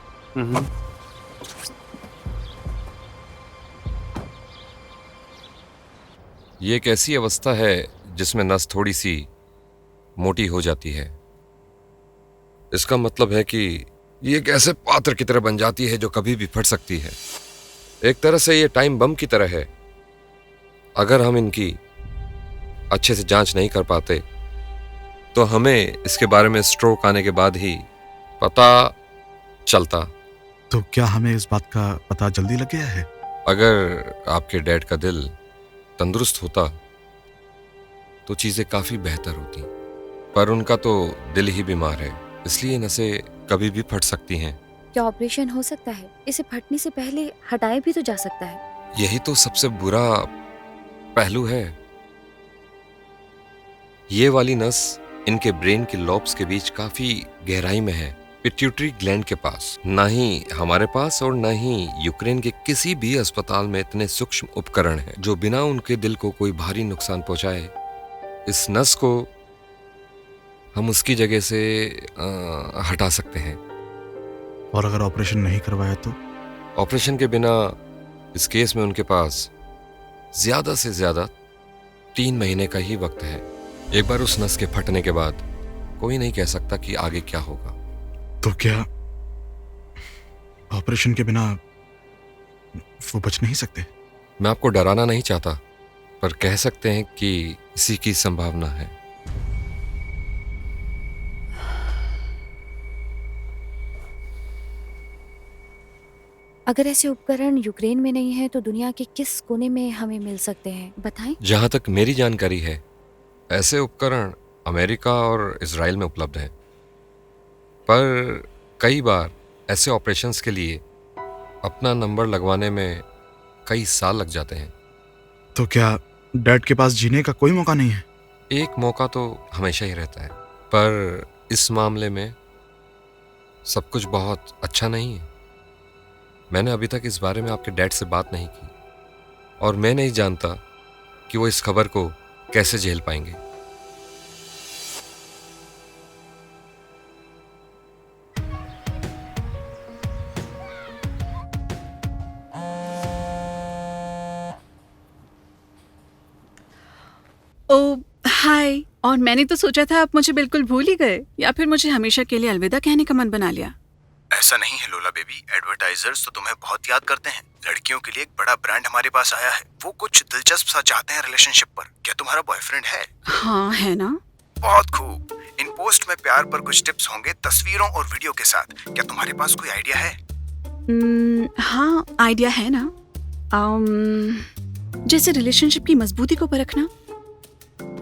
ये एक ऐसी अवस्था है जिसमें नस थोड़ी सी मोटी हो जाती है। इसका मतलब है कि ये एक ऐसे पात्र की तरह बन जाती है जो कभी भी फट सकती है। एक तरह से ये टाइम बम की तरह है। अगर हम इनकी अच्छे से जांच नहीं कर पाते तो हमें इसके बारे में स्ट्रोक आने के बाद ही पता चलता।
तो क्या हमें इस बात का पता जल्दी लग गया है?
अगर आपके डैड का दिल तंदुरुस्त होता तो चीजें काफी बेहतर होती, पर उनका तो दिल ही बीमार है, इसलिए नसें कभी भी फट सकती हैं।
क्या ऑपरेशन हो सकता है? इसे फटने से पहले हटाया भी तो जा सकता है।
यही तो सबसे बुरा पहलू है। ये वाली नस इनके ब्रेन के लॉब्स के बीच काफी गहराई में है, पिट्यूटरी ग्लैंड के पास। ना ही हमारे पास और ना ही यूक्रेन के किसी भी अस्पताल में इतने सूक्ष्म उपकरण हैं जो बिना उनके दिल को कोई भारी नुकसान पहुंचाए इस नस को हम उसकी जगह से हटा सकते हैं।
और अगर ऑपरेशन नहीं करवाया तो?
ऑपरेशन के बिना इस केस में उनके पास ज्यादा से ज्यादा 3 महीने का ही वक्त है। एक बार उस नस के फटने के बाद कोई नहीं कह सकता कि आगे क्या होगा।
तो क्या ऑपरेशन के बिना वो बच नहीं सकते?
मैं आपको डराना नहीं चाहता, पर कह सकते हैं कि इसी की संभावना है।
अगर ऐसे उपकरण यूक्रेन में नहीं है तो दुनिया के किस कोने में हमें मिल सकते हैं, बताएं?
जहां तक मेरी जानकारी है, ऐसे उपकरण अमेरिका और इजराइल में उपलब्ध हैं। पर कई बार ऐसे ऑपरेशंस के लिए अपना नंबर लगवाने में कई साल लग जाते हैं।
तो क्या डैड के पास जीने का कोई मौका नहीं है?
एक मौका तो हमेशा ही रहता है, पर इस मामले में सब कुछ बहुत अच्छा नहीं है। मैंने अभी तक इस बारे में आपके डैड से बात नहीं की और मैं नहीं जानता कि वो इस खबर को कैसे झेल पाएंगे।
ओ हाय। और मैंने तो सोचा था आप मुझे बिल्कुल भूल ही गए, या फिर मुझे हमेशा के लिए अलविदा कहने का मन बना लिया।
ऐसा नहीं है लोला बेबी, एडवर्टाइजर्स तो तुम्हें बहुत याद करते हैं। लड़कियों के लिए एक बड़ा ब्रांड हमारे पास आया है, वो कुछ दिलचस्प सा चाहते हैं रिलेशनशिप पर। क्या तुम्हारा बॉयफ्रेंड है?
हाँ है ना।
बहुत खूब। इन पोस्ट में प्यार पर कुछ टिप्स होंगे, तस्वीरों और वीडियो के साथ। क्या तुम्हारे पास कोई आइडिया है?
हाँ आइडिया है ना। जैसे रिलेशनशिप की मजबूती को परखना।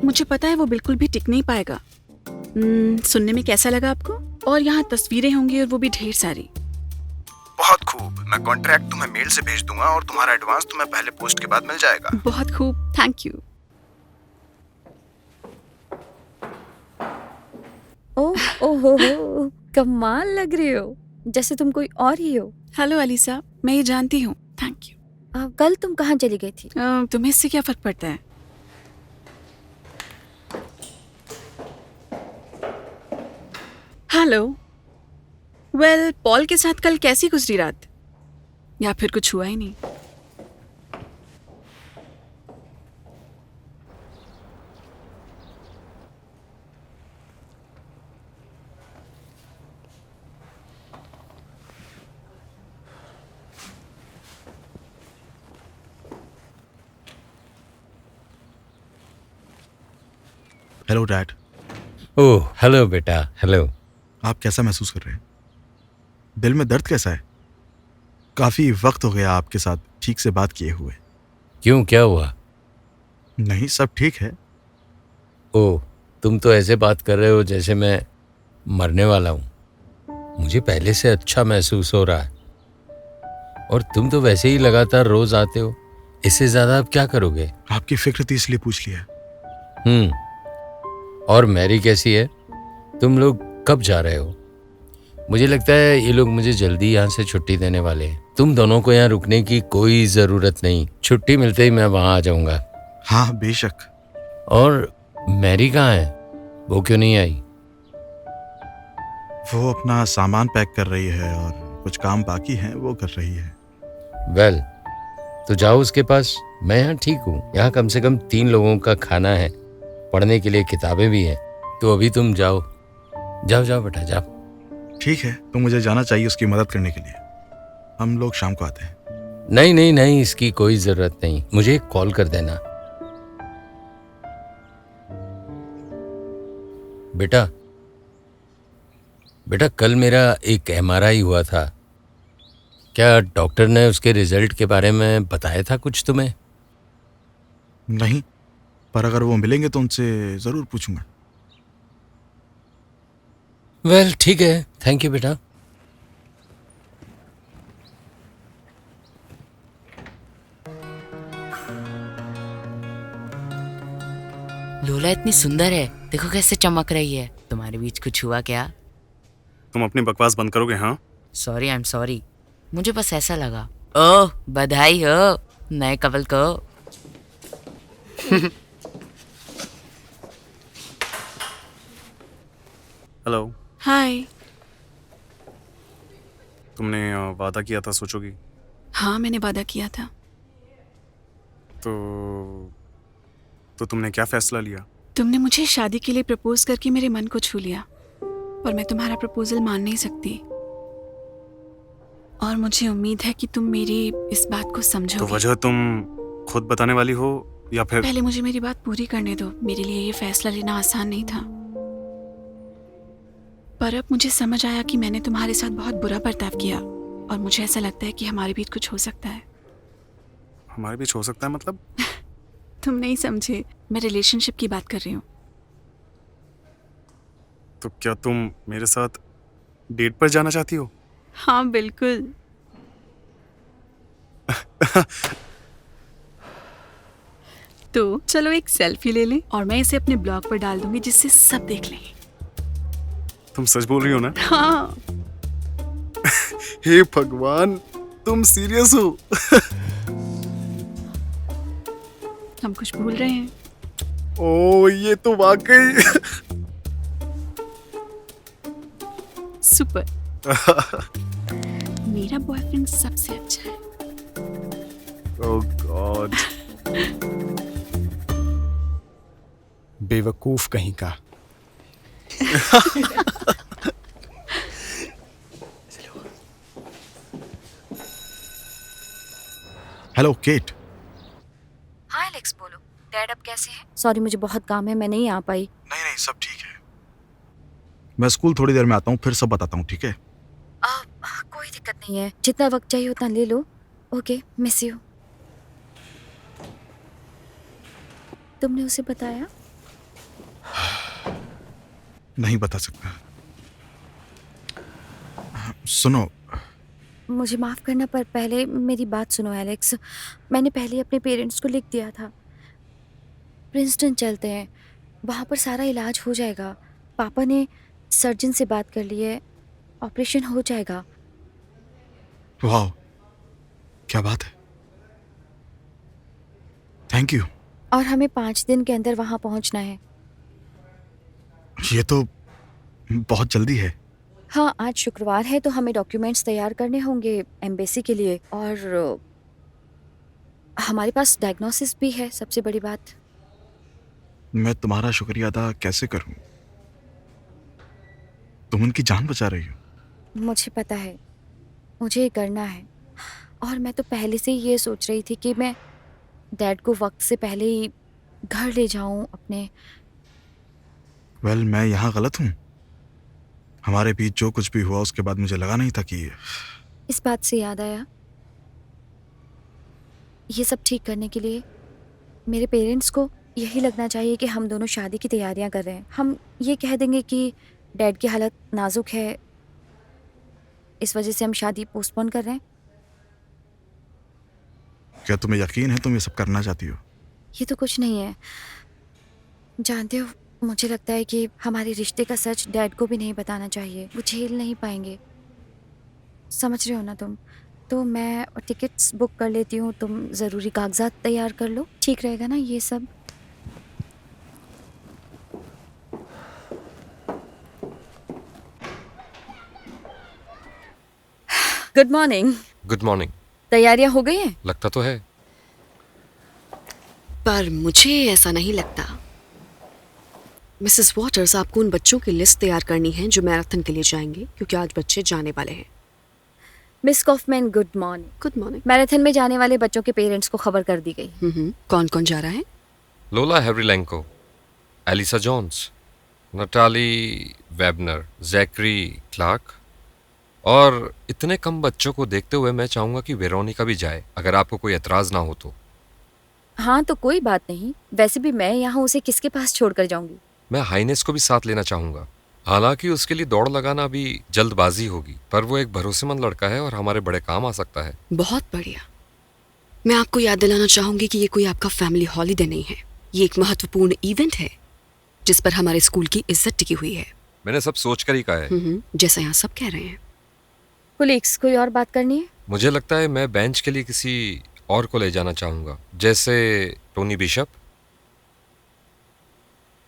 मुझे पता है वो बिल्कुल भी टिक नहीं पाएगा। सुनने में कैसा लगा आपको? और यहाँ तस्वीरें होंगी और वो भी ढेर सारी।
बहुत खूब। मैं कॉन्ट्रैक्ट तुम्हें मेल से भेज दूंगा और तुम्हारा एडवांस तुम्हें पहले पोस्ट के बाद मिल जाएगा।
बहुत खूब, थैंक यू।
ओह, कमाल लग रहे हो, जैसे तुम कोई और ही हो।
हेलो अलीसा, मैं ये जानती हूँ, थैंक यू।
कल तुम कहाँ चली गई थी?
तुम्हें इससे क्या फर्क पड़ता है? हेलो। वेल, पॉल के साथ कल कैसी गुजरी रात? या फिर कुछ हुआ ही नहीं?
Hello dad.
ओह हेलो बेटा, हेलो।
आप कैसा महसूस कर रहे हैं? दिल में दर्द कैसा है? काफी वक्त हो गया आपके साथ ठीक से बात किए हुए।
क्यों, क्या हुआ?
नहीं, सब ठीक है।
ओह, तुम तो ऐसे बात कर रहे हो जैसे मैं मरने वाला हूँ। मुझे पहले से अच्छा महसूस हो रहा है। और तुम तो वैसे ही लगातार रोज आते हो, इससे ज्यादा आप क्या करोगे?
आपकी फिक्र थी इसलिए पूछ लिया।
और मैरी कैसी है? तुम लोग कब जा रहे हो? मुझे लगता है ये लोग मुझे जल्दी यहाँ से छुट्टी देने वाले हैं। तुम दोनों को यहाँ रुकने की कोई जरूरत नहीं, छुट्टी मिलते ही मैं वहाँ आ जाऊंगा।
हाँ बेशक।
और मैरी कहाँ है? वो क्यों नहीं आई?
वो अपना सामान पैक कर रही है और कुछ काम बाकी है वो कर रही है।
वेल, तो जाओ उसके पास। मैं यहाँ ठीक हूँ। यहाँ कम से कम 3 लोगों का खाना है, पढ़ने के लिए किताबें भी हैं। तो अभी तुम जाओ जाओ बेटा, जाओ।
ठीक है, तो मुझे जाना चाहिए उसकी मदद करने के लिए। हम लोग शाम को आते हैं।
नहीं, इसकी कोई जरूरत नहीं। मुझे एक कॉल कर देना। बेटा कल मेरा एक MRI हुआ था। क्या डॉक्टर ने उसके रिजल्ट के बारे में बताया था कुछ तुम्हें?
नहीं, पर अगर वो मिलेंगे तो उनसे जरूर पूछूंगा।
वेल, ठीक है, थैंक यू बेटा।
लोला इतनी सुंदर है, देखो कैसे चमक रही है। तुम्हारे बीच कुछ हुआ क्या?
तुम अपनी बकवास बंद करोगे? हाँ
सॉरी, आई एम सॉरी। मुझे बस ऐसा लगा। ओह, बधाई हो नए कपल को।
हेलो।
हाय।
तुमने वादा किया था सोचोगी।
हाँ मैंने वादा किया था।
तो तुमने क्या फैसला लिया?
तुमने मुझे शादी के लिए प्रपोज करके मेरे मन को छू लिया, पर मैं तुम्हारा प्रपोजल मान नहीं सकती। और मुझे उम्मीद है कि तुम मेरी इस बात को समझोगे।
तो वजह तुम खुद बताने वाली हो या फिर
पहले मुझे मेरी बात पूरी करने दो। मेरे लिए ये फैसला लेना आसान नहीं था, पर अब मुझे समझ आया कि मैंने तुम्हारे साथ बहुत बुरा बर्ताव किया और मुझे ऐसा लगता है कि हमारे बीच कुछ हो सकता है।
हमारे बीच हो सकता है मतलब?
तुम नहीं समझे, मैं रिलेशनशिप की बात कर रही हूँ।
तो क्या तुम मेरे साथ डेट पर जाना चाहती हो?
हाँ बिल्कुल। तो चलो एक सेल्फी ले लें और मैं इसे अपने ब्लॉग पर डाल दूंगी जिससे सब देख लें।
तुम सच बोल रही हो ना?
हाँ।
हे भगवान, तुम सीरियस हो?
हम कुछ भूल रहे हैं।
ओ, ये तो वाकई
सुपर। मेरा बॉयफ्रेंड सबसे अच्छा है।
ओह गॉड,
बेवकूफ कहीं का।
Hello Kate.
हाँ एलेक्स बोलो, डैड अब कैसे हैं? सॉरी मुझे बहुत काम है, मैं नहीं आ पाई।
नहीं नहीं, सब ठीक है। मैं स्कूल थोड़ी देर में आता हूँ, फिर सब बताता हूँ, ठीक है?
कोई दिक्कत नहीं है, जितना वक्त चाहिए उतना ले लो। Okay, miss you. तुमने उसे बताया?
नहीं बता सकता। सुनो,
मुझे माफ़ करना, पर पहले मेरी बात सुनो एलेक्स। मैंने पहले अपने पेरेंट्स को लिख दिया था। प्रिंसटन चलते हैं, वहाँ पर सारा इलाज हो जाएगा। पापा ने सर्जन से बात कर ली है, ऑपरेशन हो जाएगा।
वाह, क्या बात है। Thank you.
और हमें 5 दिन के अंदर वहाँ पहुँचना है।
ये तो बहुत जल्दी है।
हाँ, आज शुक्रवार है तो हमें डॉक्यूमेंट्स तैयार करने होंगे एम्बेसी के लिए, और हमारे पास डायग्नोसिस भी है। सबसे बड़ी बात,
मैं तुम्हारा शुक्रिया अदा कैसे करूं? तुम उनकी जान बचा रही हो।
मुझे पता है, मुझे ये करना है। और मैं तो पहले से ही ये सोच रही थी कि मैं डैड को वक्त से पहले ही घर ले जाऊं अपने।
वेल, मैं यहाँ गलत हूँ? हमारे बीच जो कुछ भी हुआ उसके बाद मुझे लगा नहीं था कि
इस बात से याद आया, ये सब ठीक करने के लिए मेरे पेरेंट्स को यही लगना चाहिए कि हम दोनों शादी की तैयारियां कर रहे हैं। हम ये कह देंगे कि डैड की हालत नाजुक है, इस वजह से हम शादी पोस्टपोन कर रहे हैं।
क्या तुम्हें यकीन है तुम ये सब करना चाहती हो?
ये तो कुछ नहीं है। जानते हो, मुझे लगता है कि हमारे रिश्ते का सच डैड को भी नहीं बताना चाहिए, वो झेल नहीं पाएंगे। समझ रहे हो ना तुम? तो मैं टिकट्स बुक कर लेती हूँ, तुम ज़रूरी कागजात तैयार कर लो। ठीक रहेगा ना ये सब? Good morning.
Good morning.
तैयारियां हो गई हैं?
लगता तो है।
पर मुझे ऐसा नहीं लगता। मिसेस वॉटर्स, आपको उन बच्चों की लिस्ट तैयार करनी है जो मैराथन के लिए जाएंगे, क्योंकि आज बच्चे जाने वाले हैं।
Miss Kauffman, good morning.
Good morning.
Marathon में जाने वाले बच्चों के पेरेंट्स को खबर कर दी गई।
कौन कौन जा रहा है?
Lola Heverilenko, Elissa Johns, Natalie Webner, Zachary Clark. और इतने कम बच्चों को देखते हुए मैं चाहूंगा कि वेरोनिका भी जाए, अगर आपको कोई एतराज ना हो तो।
हाँ तो कोई बात नहीं। वैसे भी मैं यहाँ उसे किसके पास छोड़कर जाऊंगी?
मैं हाइनेस को भी साथ लेना चाहूंगा। हालांकि उसके लिए दौड़ लगाना भी जल्दबाजी होगी, पर वो एक भरोसेमंद लड़का है और हमारे बड़े काम आ सकता है।
बहुत बढ़िया। मैं आपको याद दिलाना चाहूंगी कि ये कोई आपका फैमिली हॉलीडे नहीं है, ये एक महत्वपूर्ण इवेंट है जिस पर हमारे स्कूल की इज्जत टिकी हुई है।
मैंने सब सोच कर ही कहा है।
जैसा यहाँ सब कह रहे हैं।
कोलीग्स, कोई और बात करनी है?
मुझे लगता है मैं बेंच के लिए किसी और को ले जाना चाहूंगा, जैसे टोनी बिशप।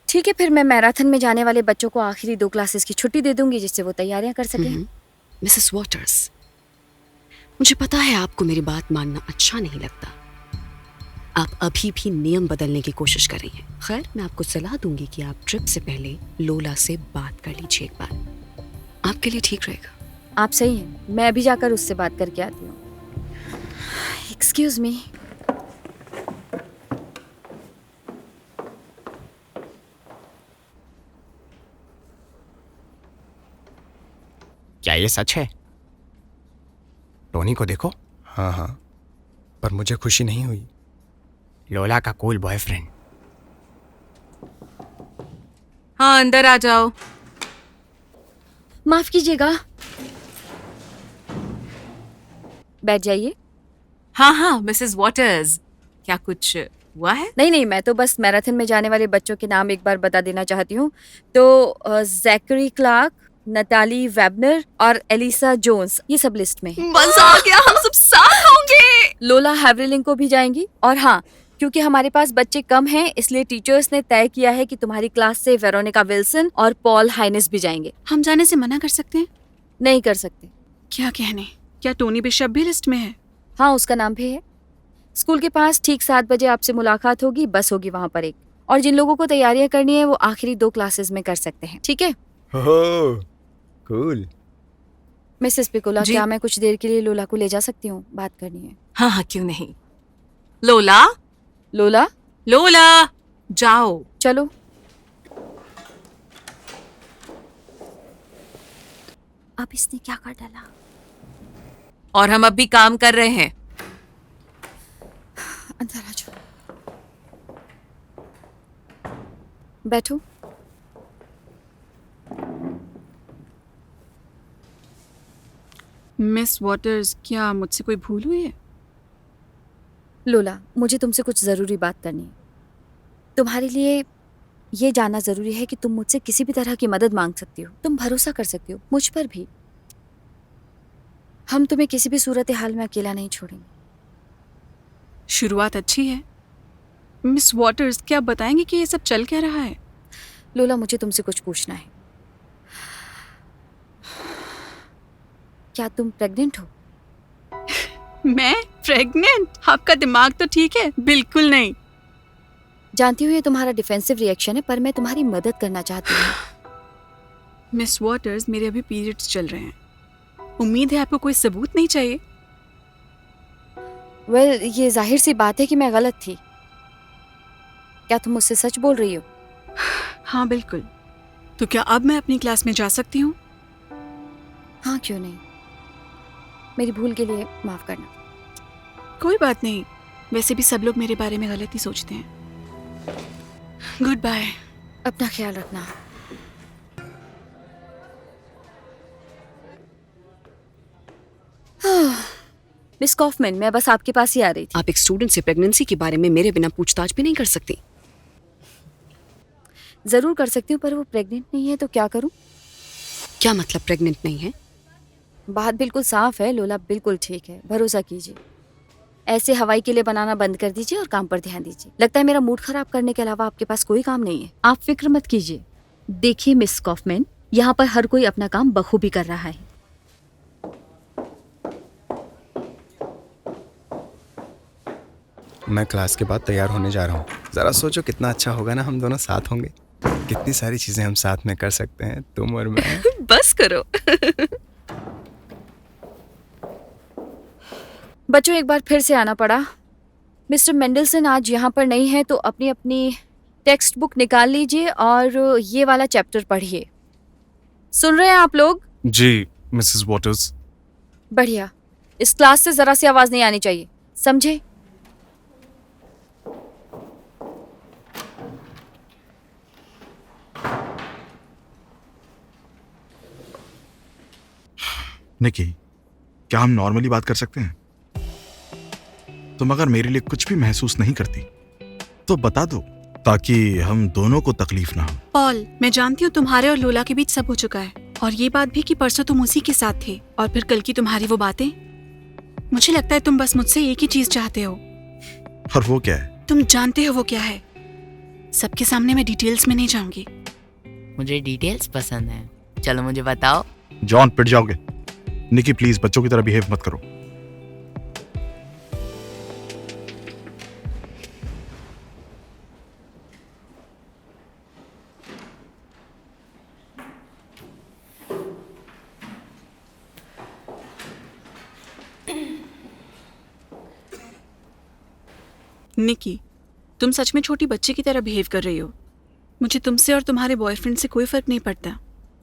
ठीक है, फिर मैं मैराथन में जाने वाले बच्चों को आखिरी 2 क्लासेस की छुट्टी दे दूंगी, जिससे वो तैयारियां कर सकें।
मिसेस वॉटर्स, मुझे पता है आपको मेरी बात मानना अच्छा नहीं लगता। आप अभी भी नियम बदलने की कोशिश कर रही हैं। खैर, मैं आपको सलाह दूंगी कि आप ट्रिप से पहले लोला से बात कर लीजिए एक बार, आपके लिए ठीक रहेगा।
आप सही हैं, मैं अभी जाकर उससे बात करके आती हूँ। Excuse me.
क्या ये सच है? टोनी को देखो। हाँ हाँ, पर मुझे खुशी नहीं हुई। लोला का कूल बॉयफ्रेंड।
हाँ, अंदर आ जाओ।
माफ कीजिएगा, बैठ जाइए।
हाँ हाँ, मिसेस वॉटर्स, क्या कुछ हुआ है?
नहीं नहीं, मैं तो बस मैराथन में जाने वाले बच्चों के नाम एक बार बता देना चाहती हूँ। तो जैकरी क्लार्क, नताली वेबनर और एलिसा जोन्स, ये सब लिस्ट में है।
मजा आ गया, हम सब साथ होंगे।
लोला हैवरिलिंग को भी जाएंगी। और हाँ, क्योंकि हमारे पास बच्चे कम हैं, इसलिए टीचर्स ने तय किया है कि तुम्हारी क्लास से वेरोनिका विल्सन और पॉल हाइनेस भी जाएंगे।
हम जाने से मना कर सकते हैं?
नहीं कर सकते।
क्या कहने, क्या टोनी बिशप भी लिस्ट में है?
हाँ, उसका नाम भी है। स्कूल के पास ठीक 7 बजे आपसे मुलाकात होगी, बस होगी वहाँ पर एक। और जिन लोगों को तैयारियां करनी है वो आखिरी 2 क्लासेस में कर सकते हैं, ठीक है?
कूल।
मिसेस पिकोला,
जी?
क्या मैं कुछ देर के लिए लोला को ले जा सकती हूँ? बात करनी है।
हाँ हाँ, क्यों नहीं। लोला,
लोला,
लोला, जाओ।
चलो। अब इसने क्या कर डाला?
और हम अब भी काम कर रहे हैं।
अंदर आ जाओ, बैठो।
मिस वॉटर्स, क्या मुझसे कोई भूल हुई है?
लोला, मुझे तुमसे कुछ ज़रूरी बात करनी है। तुम्हारे लिए ये जानना ज़रूरी है कि तुम मुझसे किसी भी तरह की मदद मांग सकती हो। तुम भरोसा कर सकती हो मुझ पर भी। हम तुम्हें किसी भी सूरत हाल में अकेला नहीं छोड़ेंगे।
शुरुआत अच्छी है। मिस वॉटर्स, क्या आप बताएंगे कि ये सब चल क्या रहा है?
लोला, मुझे तुमसे कुछ पूछना है। क्या तुम प्रेग्नेंट हो?
मैं प्रेग्नेंट? आपका दिमाग तो ठीक है? बिल्कुल नहीं।
जानती हूँ ये तुम्हारा डिफेंसिव रिएक्शन है, पर मैं तुम्हारी मदद करना चाहती हूँ।
मिस वॉटर्स, मेरे अभी पीरियड्स चल रहे हैं। उम्मीद है आपको कोई सबूत नहीं चाहिए।
वेल, ये जाहिर सी बात है कि मैं गलत थी। क्या तुम मुझसे सच बोल रही हो?
हाँ बिल्कुल। तो क्या अब मैं अपनी क्लास में जा सकती हूँ?
हाँ, क्यों नहीं। मेरी भूल के लिए माफ करना।
कोई बात नहीं, वैसे भी सब लोग मेरे बारे में गलत ही सोचते हैं। Goodbye.
अपना ख्याल रखना। मिस कॉफमैन, मैं बस आपके पास ही आ रही थी।
आप एक स्टूडेंट से प्रेगनेंसी के बारे में मेरे बिना पूछताछ भी नहीं कर सकती।
जरूर कर सकती हूँ, पर वो प्रेग्नेंट नहीं है तो क्या करूँ?
क्या मतलब प्रेग्नेंट नहीं है?
बात बिल्कुल साफ है। लोला बिल्कुल ठीक है, भरोसा कीजिए। ऐसे हवाई के लिए बनाना बंद कर दीजिए और काम पर ध्यान दीजिए। लगता है मेरा मूड खराब करने के अलावा आपके पास कोई काम नहीं है। आप फिक्र मत कीजिए। देखिए मिस कॉफमैन, यहाँ पर हर कोई अपना काम बखूबी कर रहा है।
मैं क्लास के बाद तैयार होने जा रहा हूँ। ज़रा सोचो कितना अच्छा होगा ना, हम दोनों साथ होंगे। कितनी सारी चीज़ें हम साथ में कर सकते हैं, तुम और मैं।
बस करो।
बच्चों, एक बार फिर से आना पड़ा। मिस्टर मेंडलसन आज यहाँ पर नहीं है, तो अपनी अपनी टेक्स्ट बुक निकाल लीजिए और ये वाला चैप्टर पढ़िए। सुन रहे हैं आप लोग?
जी मिसेस वॉटर्स।
बढ़िया। इस क्लास से जरा सी आवाज नहीं आनी चाहिए, समझे?
निकी, क्या हम नॉर्मली बात कर सकते हैं? तुम अगर मेरे लिए कुछ भी महसूस नहीं करती तो बता दो, ताकि हम दोनों को तकलीफ ना हो।
पॉल, मैं जानती हूँ तुम्हारे और लोला के बीच सब हो चुका है, और ये बात भी कि परसों तुम उसी के साथ थे, और फिर कल की तुम्हारी वो बातें। मुझे लगता है तुम बस मुझसे एक ही चीज चाहते हो।
और वो क्या है?
तुम जानते हो वो क्या है। सबके सामने मैं डिटेल्स में नहीं जाऊंगी।
मुझे डिटेल्स पसंद है, चलो मुझे बताओ।
जॉन, पिट जाओगे। निकी प्लीज बच्चों की तरह बिहेव मत करो।
निकी, तुम सच में छोटी बच्ची की तरह बिहेव कर रही हो। मुझे तुमसे और तुम्हारे बॉयफ्रेंड से कोई फर्क नहीं पड़ता।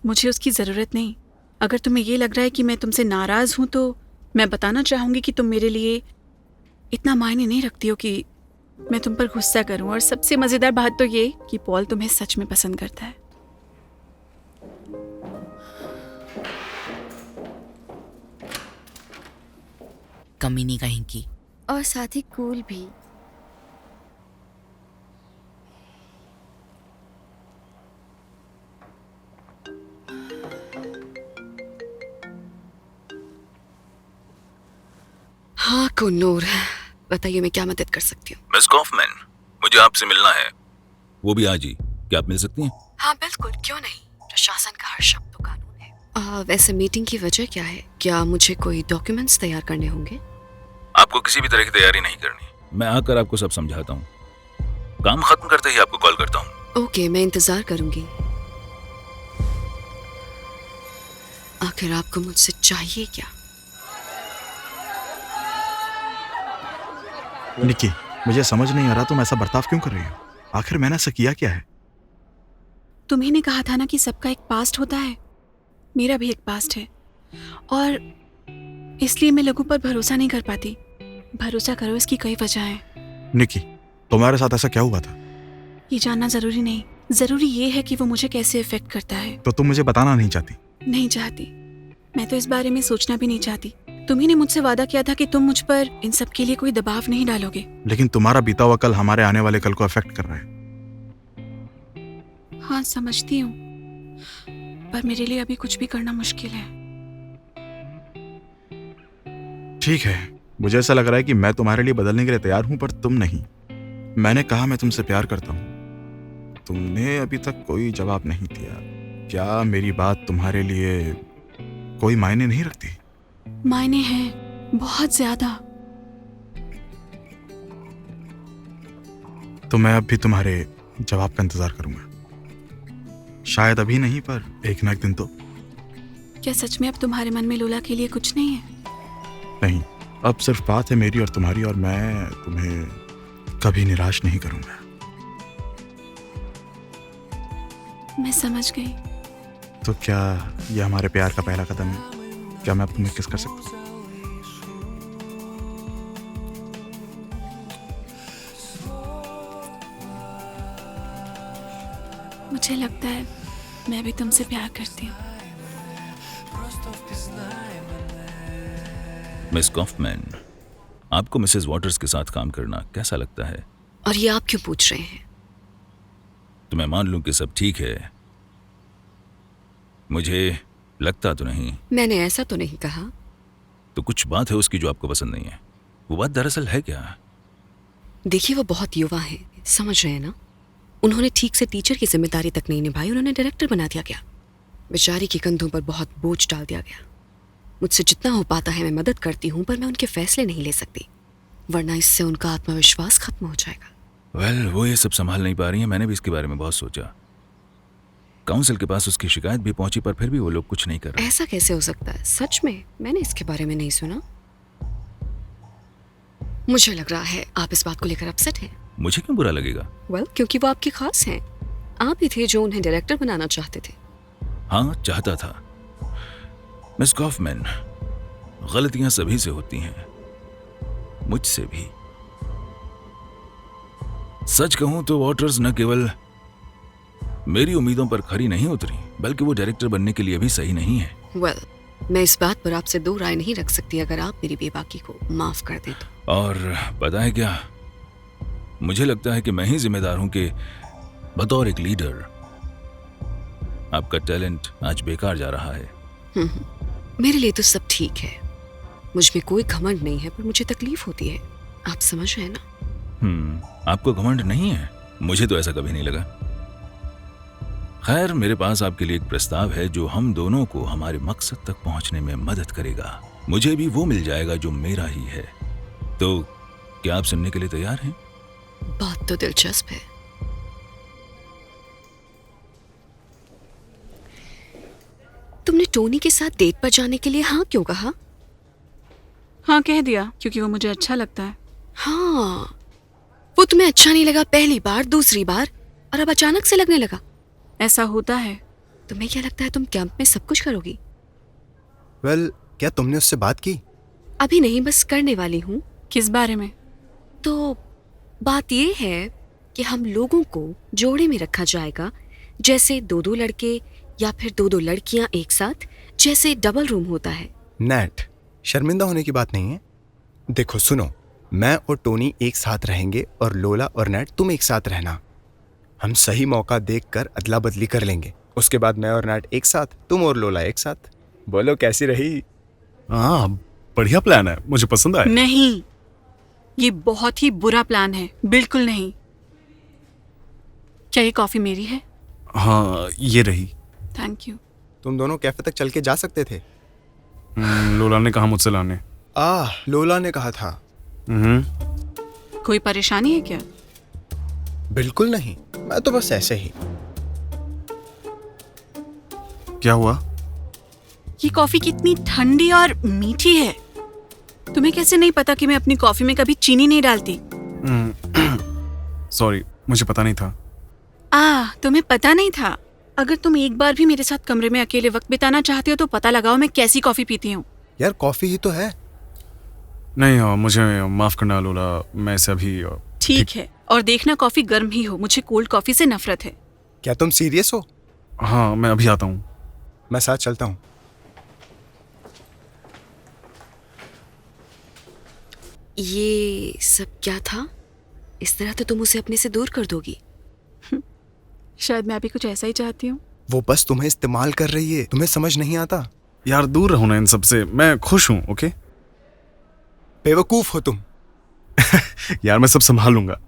मुझे उसकी जरूरत नहीं, अगर तुम्हें ये लग रहा है कि मैं तुमसे नाराज हूं तो मैं बताना चाहूंगी कि तुम मेरे लिए इतना मायने नहीं रखती हो कि मैं तुम पर गुस्सा करूं। और सबसे मजेदार बात तो ये कि पॉल तुम्हें सच में पसंद करता है।
कमीनी कहीं की।
और साथ ही कूल भी। हाँ कुन्नूर, बताइए मैं क्या मदद कर सकती हूँ?
मिस कॉफमैन, मुझे आपसे मिलना है, वो भी आज ही। क्या आप मिल सकती हैं?
हाँ बिल्कुल, क्यों नहीं। प्रशासन का हर शब्द तो कानून है। वैसे मीटिंग की वजह क्या है? क्या मुझे कोई डॉक्यूमेंट्स तैयार करने होंगे?
आपको किसी भी तरह की तैयारी नहीं करनी, मैं आकर आपको सब समझाता हूँ। काम खत्म करते ही आपको कॉल करता हूँ।
ओके, मैं इंतजार करूंगी। आखिर आपको मुझसे चाहिए क्या?
निकी, मुझे समझ नहीं आ रहा तुम ऐसा बर्ताव क्यों कर रही हो। आखिर मैंने ऐसा किया क्या है?
तुम्ही ने कहा था ना कि सबका एक पास्ट होता है, मेरा भी एक पास्ट है और इसलिए मैं लोगों पर भरोसा नहीं कर पाती। भरोसा करो, इसकी कई वजह हैं।
निकी, तुम्हारे साथ ऐसा क्या हुआ था?
ये जानना जरूरी नहीं, जरूरी ये है कि वो मुझे कैसे इफेक्ट करता है।
तो तुम मुझे बताना नहीं चाहती?
नहीं चाहती, मैं तो इस बारे में सोचना भी नहीं चाहती। तुम्ही ने मुझसे वादा किया था कि तुम मुझ पर इन सब के लिए कोई दबाव नहीं डालोगे।
लेकिन तुम्हारा बीता हुआ कल हमारे आने वाले कल को अफेक्ट कर रहा है।
हाँ समझती हूँ, पर मेरे लिए अभी कुछ भी करना मुश्किल है।
ठीक है, मुझे ऐसा लग रहा है कि मैं तुम्हारे लिए बदलने के लिए तैयार हूं, पर तुम नहीं। मैंने कहा मैं तुमसे प्यार करता हूं, तुमने अभी तक कोई जवाब नहीं दिया। क्या मेरी बात तुम्हारे लिए कोई मायने नहीं रखती?
मायने हैं, बहुत ज्यादा।
तो मैं अब भी तुम्हारे जवाब का इंतजार करूंगा। शायद अभी नहीं, पर एक ना एक दिन तो।
क्या सच में अब तुम्हारे मन में लोला के लिए कुछ नहीं है?
नहीं, अब सिर्फ बात है मेरी और तुम्हारी, और मैं तुम्हें कभी निराश नहीं करूंगा।
मैं समझ गई।
तो क्या यह हमारे प्यार का पहला कदम है? क्या मैं अब तुम्हें किस कर सकता हूँ?
मुझे लगता है मैं भी तुमसे प्यार करती हूँ।
मिस कॉफमैन, आपको मिसेस वॉटर्स के साथ काम करना कैसा लगता है?
और ये आप क्यों पूछ रहे हैं?
तो मैं मान लूं कि सब ठीक है, मुझे लगता तो नहीं।
मैंने ऐसा तो नहीं कहा।
तो कुछ बात है उसकी जो आपको पसंद नहीं है। वो बात दरअसल है क्या?
देखिए, वो बहुत युवा है, समझ रहे हैं ना। उन्होंने ठीक से टीचर की जिम्मेदारी तक नहीं निभाई, उन्होंने डायरेक्टर बना दिया गया। बेचारी के कंधों पर बहुत बोझ डाल दिया गया। मुझसे जितना हो पाता है मैं मदद करती हूँ, पर मैं उनके फैसले नहीं ले सकती, वरना इससे उनका आत्मविश्वास खत्म हो जाएगा।
वेल, वो ये सब संभाल नहीं पा रही है। मैंने भी इसके बारे में बहुत सोचा। काउंसिल के पास उसकी शिकायत भी पहुंची, पर फिर भी वो लोग कुछ नहीं कर रहे।
ऐसा कैसे हो सकता है? सच में मैंने इसके बारे में नहीं सुना। मुझे लग रहा है आप इस बात को लेकर अपसेट हैं।
मुझे क्यों बुरा लगेगा?
क्योंकि वो आपके खास हैं। आप ही थे जो उन्हें डायरेक्टर बनाना चाहते थे।
हाँ, चाहता था। मिस कॉफमैन, गलतियां सभी से होती हैं, मुझसे भी। सच कहूं तो वॉटर्स न केवल मेरी उम्मीदों पर खरी नहीं उतरी, बल्कि वो डायरेक्टर बनने के लिए भी सही नहीं है।
मैं इस बात पर आपसे दो राय नहीं रख सकती, अगर आप मेरी बेबाकी को माफ कर दें तो।
और पता है क्या, मुझे लगता है कि मैं ही जिम्मेदार हूं कि बतौर एक लीडर आपका टैलेंट आज बेकार जा रहा है।
मेरे लिए तो सब ठीक है, मुझ में कोई घमंड नहीं है, पर मुझे तकलीफ होती है। आप समझ रहे हैं ना?
आपको घमंड नहीं है? मुझे तो ऐसा कभी नहीं लगा। खैर, मेरे पास आपके लिए एक प्रस्ताव है जो हम दोनों को हमारे मकसद तक पहुंचने में मदद करेगा। मुझे भी वो मिल जाएगा जो मेरा ही है। तो क्या आप सुनने के लिए तैयार हैं?
बात तो दिलचस्प है। तुमने टोनी के साथ डेट पर जाने के लिए हाँ क्यों कहा?
हाँ कह दिया, क्योंकि वो मुझे अच्छा लगता है।
हाँ, वो तुम्हें अच्छा नहीं लगा पहली बार, दूसरी बार, और अब अचानक से लगने लगा।
ऐसा होता है।
तुम्हें क्या लगता है तुम कैंप में सब कुछ करोगी?
वेल, क्या तुमने उससे बात की?
अभी नहीं, बस करने वाली हूँ।
किस बारे में?
तो बात ये है कि हम लोगों को जोड़े में रखा जाएगा, जैसे 2-2 लड़के या फिर 2-2 लड़कियां एक साथ, जैसे डबल रूम होता है।
नेट, शर्मिंदा होने की बात नहीं है। देखो सुनो, मैं और टोनी एक साथ रहेंगे और लोला और नेट तुम एक साथ रहना। हम सही मौका देखकर अदला बदली कर लेंगे। उसके बाद मैं और नेट एक साथ, तुम और लोला एक साथ। बोलो कैसी रही?
हाँ, बढ़िया प्लान है, मुझे पसंद आया।
नहीं, ये बहुत ही बुरा प्लान है, बिल्कुल नहीं। क्या ये कॉफी मेरी है?
हाँ, ये रही।
Thank you.
तुम दोनों कैफे तक चल के जा सकते थे।
लोला ने कहा मुझसे लाने।
लोला ने कहा था।
कोई परेशानी है क्या?
बिल्कुल नहीं, मैं तो बस ऐसे ही।
क्या हुआ?
ये कॉफी कितनी ठंडी और मीठी है। तुम्हें कैसे नहीं पता कि मैं अपनी कॉफी में कभी चीनी नहीं डालती?
सॉरी, मुझे पता नहीं था।
तुम्हें पता नहीं था? अगर तुम एक बार भी मेरे साथ कमरे में अकेले वक्त बिताना चाहते हो तो पता लगाओ मैं कैसी कॉफी पीती हूँ।
यार कॉफी ही तो है।
नहीं, मुझे माफ करना लोला, मैं इसे अभी
ठीक है, और देखना कॉफी गर्म ही हो, मुझे कोल्ड कॉफी से नफरत है।
क्या तुम सीरियस हो?
हाँ, मैं अभी आता हूँ।
मैं साथ चलता हूँ।
ये सब क्या था? इस तरह तो तुम उसे अपने से दूर कर दोगी।
शायद मैं भी कुछ ऐसा ही चाहती हूँ।
वो बस तुम्हें इस्तेमाल कर रही है, तुम्हें समझ नहीं आता?
यार दूर रहो ना इन सब से, मैं खुश हूँ। ओके?
बेवकूफ हो तुम।
यार मैं सब संभाल लूंगा।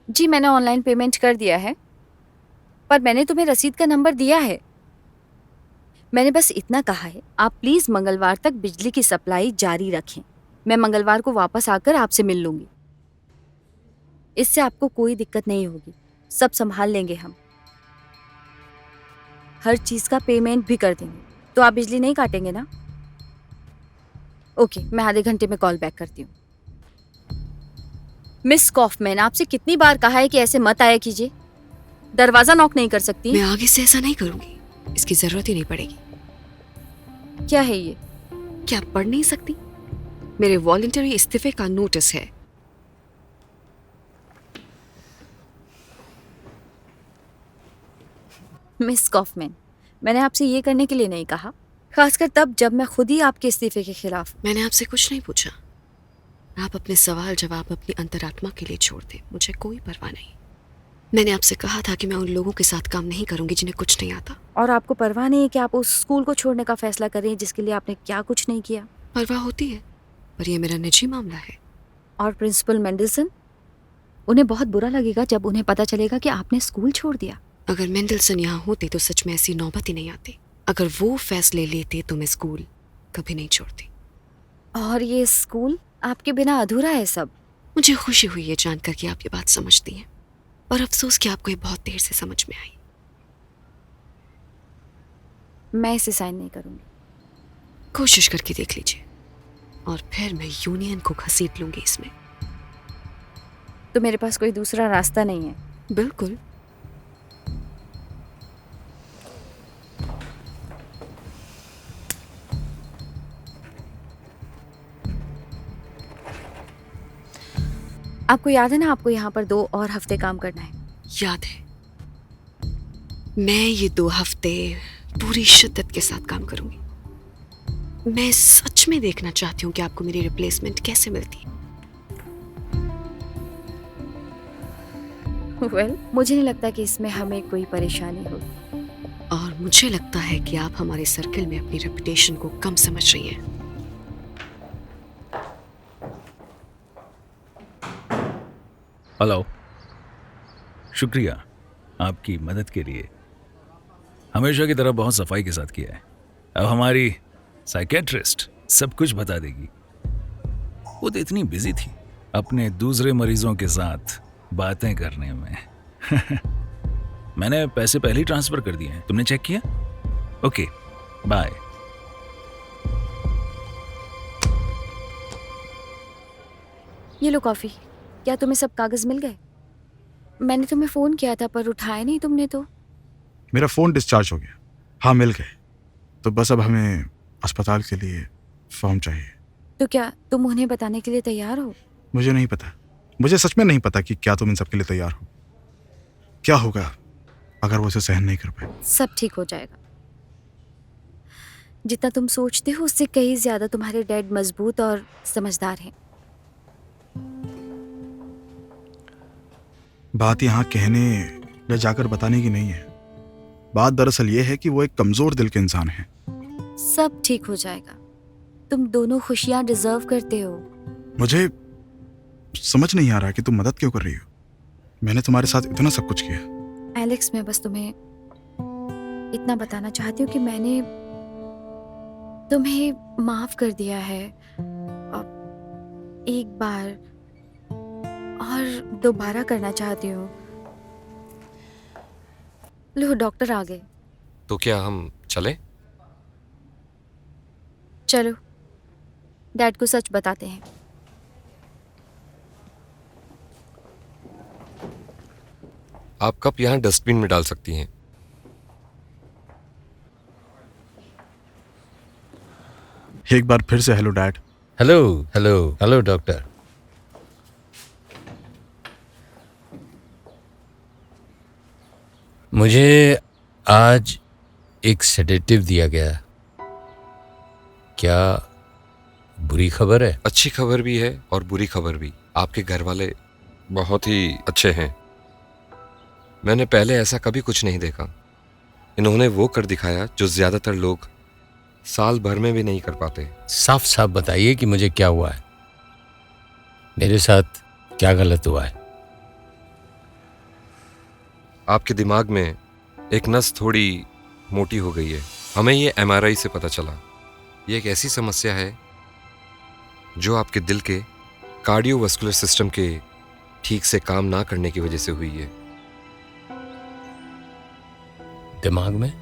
जी मैंने ऑनलाइन पेमेंट कर दिया है, पर मैंने तुम्हें रसीद का नंबर दिया है। मैंने बस इतना कहा है, आप प्लीज मंगलवार तक बिजली की सप्लाई जारी रखें। मैं मंगलवार को वापस आकर आपसे मिल लूंगी। इससे आपको कोई दिक्कत नहीं होगी, सब संभाल लेंगे हम। हर चीज का पेमेंट भी कर देंगे। तो आप बिजली नहीं काटेंगे ना? ओके, मैं आधे घंटे में कॉल बैक करती हूँ। मिस कॉफमैन, आपसे कितनी बार कहा है कि ऐसे मत आया कीजिए। दरवाजा नॉक नहीं कर सकती?
मैं आगे से ऐसा नहीं करूंगी, इसकी जरूरत ही नहीं पड़ेगी।
क्या है ये?
क्या आप पढ़ नहीं सकती? मेरे वॉलंटरी इस्तीफे का नोटिस है।
मिस कॉफमैन, मैंने आपसे ये करने के लिए नहीं कहा, खासकर तब जब मैं खुद ही आपके इस्तीफे के खिलाफ।
मैंने आपसे कुछ नहीं पूछा। आप अपने सवाल जवाब अपनी अंतरात्मा के लिए छोड़ दें, मुझे कोई परवाह नहीं। मैंने आपसे कहा था कि मैं उन लोगों के साथ काम नहीं करूंगी जिन्हें कुछ नहीं आता।
और आपको परवाह नहीं है कि आप उस स्कूल को छोड़ने का फैसला करें जिसके लिए आपने क्या कुछ नहीं किया?
परवाह होती है, पर यह मेरा निजी मामला है।
और प्रिंसिपल मेंडलसन, उन्हें बहुत बुरा लगेगा जब उन्हें पता चलेगा कि आपने स्कूल छोड़ दिया।
अगर मेंडलसन यहाँ होते तो सच में ऐसी नौबत ही नहीं आती। अगर वो फैसले लेते तो मैं स्कूल कभी नहीं छोड़ती।
और ये स्कूल आपके बिना अधूरा है सब।
मुझे खुशी हुई है जानकर कि आप ये बात समझती हैं, और अफसोस कि आपको ये बहुत देर से समझ में आई।
मैं इसे साइन नहीं करूंगी।
कोशिश करके देख लीजिए, और फिर मैं यूनियन को घसीट लूंगी इसमें।
तो मेरे पास कोई दूसरा रास्ता नहीं है?
बिल्कुल।
आपको याद है ना, आपको यहाँ पर 2 और हफ्ते काम करना है।
याद है। मैं ये 2 हफ्ते पूरी शिद्दत के साथ काम करूंगी। मैं सच में देखना चाहती हूँ कि आपको मेरी रिप्लेसमेंट कैसे मिलती है।
वेल, मुझे नहीं लगता कि इसमें हमें कोई परेशानी होगी।
और मुझे लगता है कि आप हमारे सर्कल में अपनी रेपुटेशन को कम समझ रही हैं।
हेलो, शुक्रिया आपकी मदद के लिए। हमेशा की तरह बहुत सफाई के साथ किया है। अब हमारी साइकेट्रिस्ट सब कुछ बता देगी। वो तो इतनी बिजी थी अपने दूसरे मरीजों के साथ बातें करने में। मैंने पैसे पहले ही ट्रांसफर कर दिए हैं, तुमने चेक किया? Okay, bye.
ये लो कॉफी। क्या तुम्हें सब कागज मिल गए? मैंने तुम्हें फ़ोन किया था पर उठाया नहीं तुमने तो।
मेरा फ़ोन डिस्चार्ज हो गया। हाँ, मिल गए। तो बस अब हमें अस्पताल के लिए फॉर्म चाहिए।
तो क्या तुम उन्हें बताने के लिए तैयार हो?
मुझे नहीं पता, मुझे सच में नहीं पता कि क्या तुम इन सब के लिए तैयार हो। क्या होगा अगर वो इसे सहन नहीं कर पाए?
सब ठीक हो जाएगा। जितना तुम सोचते हो उससे कहीं ज्यादा तुम्हारे डैड मजबूत और समझदार हैं।
बात यहाँ कहने या जाकर बताने की नहीं है। बात दरअसल ये है कि वो एक कमजोर दिल के इंसान है।
सब ठीक हो जाएगा। तुम दोनों खुशियां डिजर्व करते हो।
मुझे समझ नहीं आ रहा कि तुम मदद क्यों कर रही हो। मैंने तुम्हारे साथ इतना सब कुछ किया।
एलेक्स, मैं बस तुम्हें इतना बताना चाहती हूँ कि मैंने तुम्हें माफ कर दिया है। अब एक बार और दोबारा करना चाहती हूँ। लो, डॉक्टर आ गए।
तो क्या हम चलें?
चलो, डैड को सच बताते हैं।
आप कप यहाँ डस्टबिन में डाल सकती हैं।
एक बार फिर से hello dad.
Hello hello hello doctor. मुझे आज एक सेडेटिव दिया गया। क्या बुरी खबर है?
अच्छी खबर भी है और बुरी खबर भी। आपके घर वाले बहुत ही अच्छे हैं। मैंने पहले ऐसा कभी कुछ नहीं देखा। इन्होंने वो कर दिखाया जो ज्यादातर लोग साल भर में भी नहीं कर पाते।
साफ साफ बताइए कि मुझे क्या हुआ है, मेरे साथ क्या गलत हुआ है?
आपके दिमाग में एक नस थोड़ी मोटी हो गई है। हमें ये MRI से पता चला। ये एक ऐसी समस्या है जो आपके दिल के कार्डियोवास्कुलर सिस्टम के ठीक से काम ना करने की वजह से हुई है।
दिमाग में?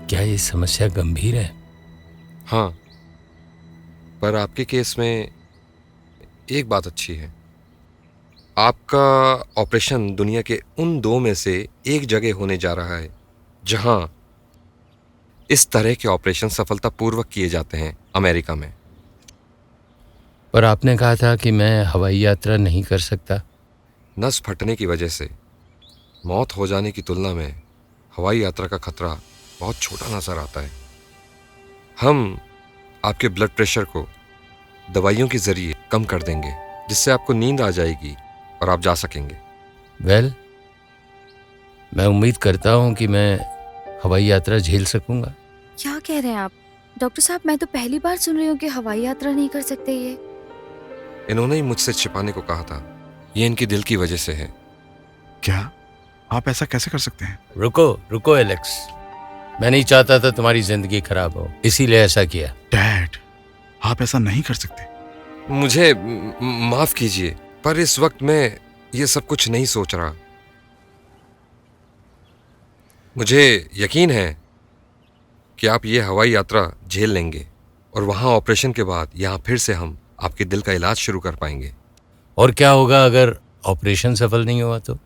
क्या ये समस्या गंभीर है?
हाँ, पर आपके केस में एक बात अच्छी है। आपका ऑपरेशन दुनिया के उन 2 में से एक जगह होने जा रहा है जहां इस तरह के ऑपरेशन सफलतापूर्वक किए जाते हैं, अमेरिका में।
पर आपने कहा था कि मैं हवाई यात्रा नहीं कर सकता।
नस फटने की वजह से मौत हो जाने की तुलना में हवाई यात्रा का खतरा बहुत छोटा नजर आता है। हम आपके ब्लड प्रेशर को दवाइयों के जरिए कम कर देंगे, जिससे आपको नींद आ जाएगी और आप जा सकेंगे।
वेल, मैं उम्मीद करता हूं कि मैं हवाई यात्रा झेल सकूंगा।
क्या कह रहे हैं आप? डॉक्टर साहब, मैं तो पहली बार सुन रही हूँ कि हवाई यात्रा नहीं कर सकते ये।
इन्होंने ही मुझसे छिपाने को कहा था। ये इनकी दिल की वजह से है।
क्या आप ऐसा कैसे कर सकते हैं?
रुको रुको एलेक्स, मैं नहीं चाहता था तुम्हारी जिंदगी खराब हो, इसीलिए ऐसा किया।
डैड, आप ऐसा नहीं कर सकते।
मुझे माफ कीजिए, पर इस वक्त मैं ये सब कुछ नहीं सोच रहा। मुझे यकीन है कि आप ये हवाई यात्रा झेल लेंगे और वहां ऑपरेशन के बाद यहाँ फिर से हम आपके दिल का इलाज शुरू कर पाएंगे।
और क्या होगा अगर ऑपरेशन सफल नहीं हुआ तो?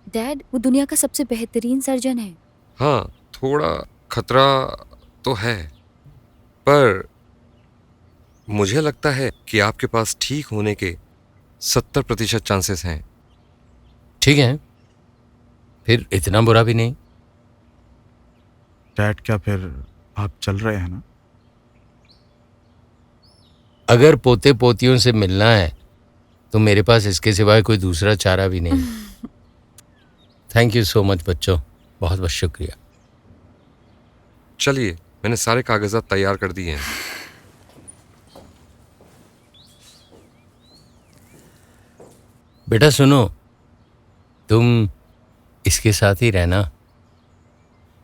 डैड, वो दुनिया का सबसे बेहतरीन सर्जन है।
हाँ, थोड़ा खतरा तो है, पर मुझे लगता है कि आपके पास ठीक होने के 70% चांसेस हैं।
ठीक है, फिर इतना बुरा भी नहीं।
डैड, क्या फिर आप चल रहे हैं ना?
अगर पोते पोतियों से मिलना है तो मेरे पास इसके सिवाय कोई दूसरा चारा भी नहीं। थैंक यू सो मच बच्चों, बहुत बहुत शुक्रिया।
चलिए, मैंने सारे कागजात तैयार कर दिए हैं।
बेटा सुनो, तुम इसके साथ ही रहना,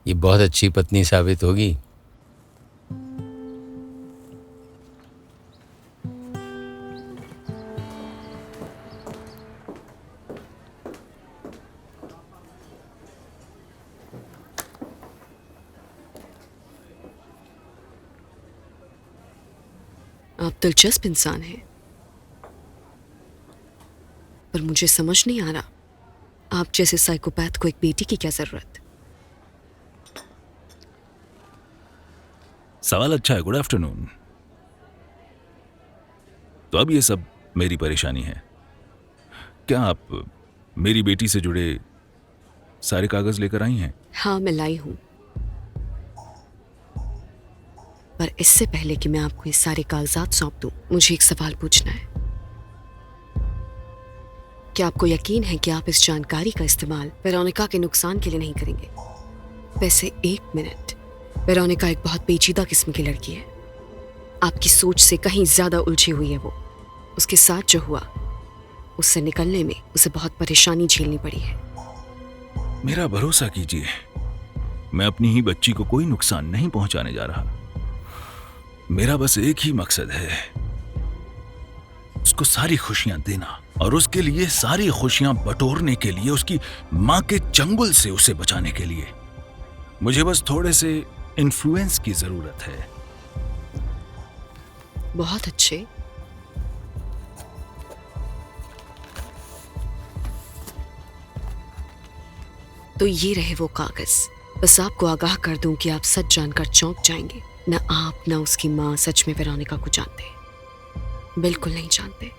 ये बहुत अच्छी पत्नी साबित होगी।
आप दिलचस्प इंसान हैं, पर मुझे समझ नहीं आ रहा आप जैसे साइकोपैथ को एक बेटी की क्या जरूरत?
सवाल अच्छा है। Good afternoon. तो अब ये सब मेरी परेशानी है। क्या आप मेरी बेटी से जुड़े सारे कागज लेकर आई हैं?
हाँ, मैं लाई हूं। पर इससे पहले कि मैं आपको ये सारे कागजात सौंप दूं, मुझे एक सवाल पूछना है। क्या आपको यकीन है कि आप इस जानकारी का इस्तेमाल वेरोनिका के नुकसान के लिए नहीं करेंगे? वैसे एक मिनट, वेरोनिका एक बहुत पेचीदा किस्म की लड़की है। आपकी सोच से कहीं ज्यादा उलझी हुई है वो। उसके साथ जो हुआ, उससे निकलने में उसे बहुत परेशानी झेलनी पड़ी है।
मेरा भरोसा कीजिए, मैं अपनी ही बच्ची को कोई नुकसान नहीं पहुंचाने जा रहा। मेरा बस एक ही मकसद है, उसको सारी खुशियां देना, और उसके लिए सारी खुशियां बटोरने के लिए, उसकी मां के चंगुल से उसे बचाने के लिए मुझे बस थोड़े से इन्फ्लुएंस की जरूरत है।
बहुत अच्छे। तो ये रहे वो कागज। बस आपको आगाह कर दूं कि आप सच जानकर चौंक जाएंगे। न आप न उसकी मां सच में वेरोनिका को जानते, बिल्कुल नहीं जानते।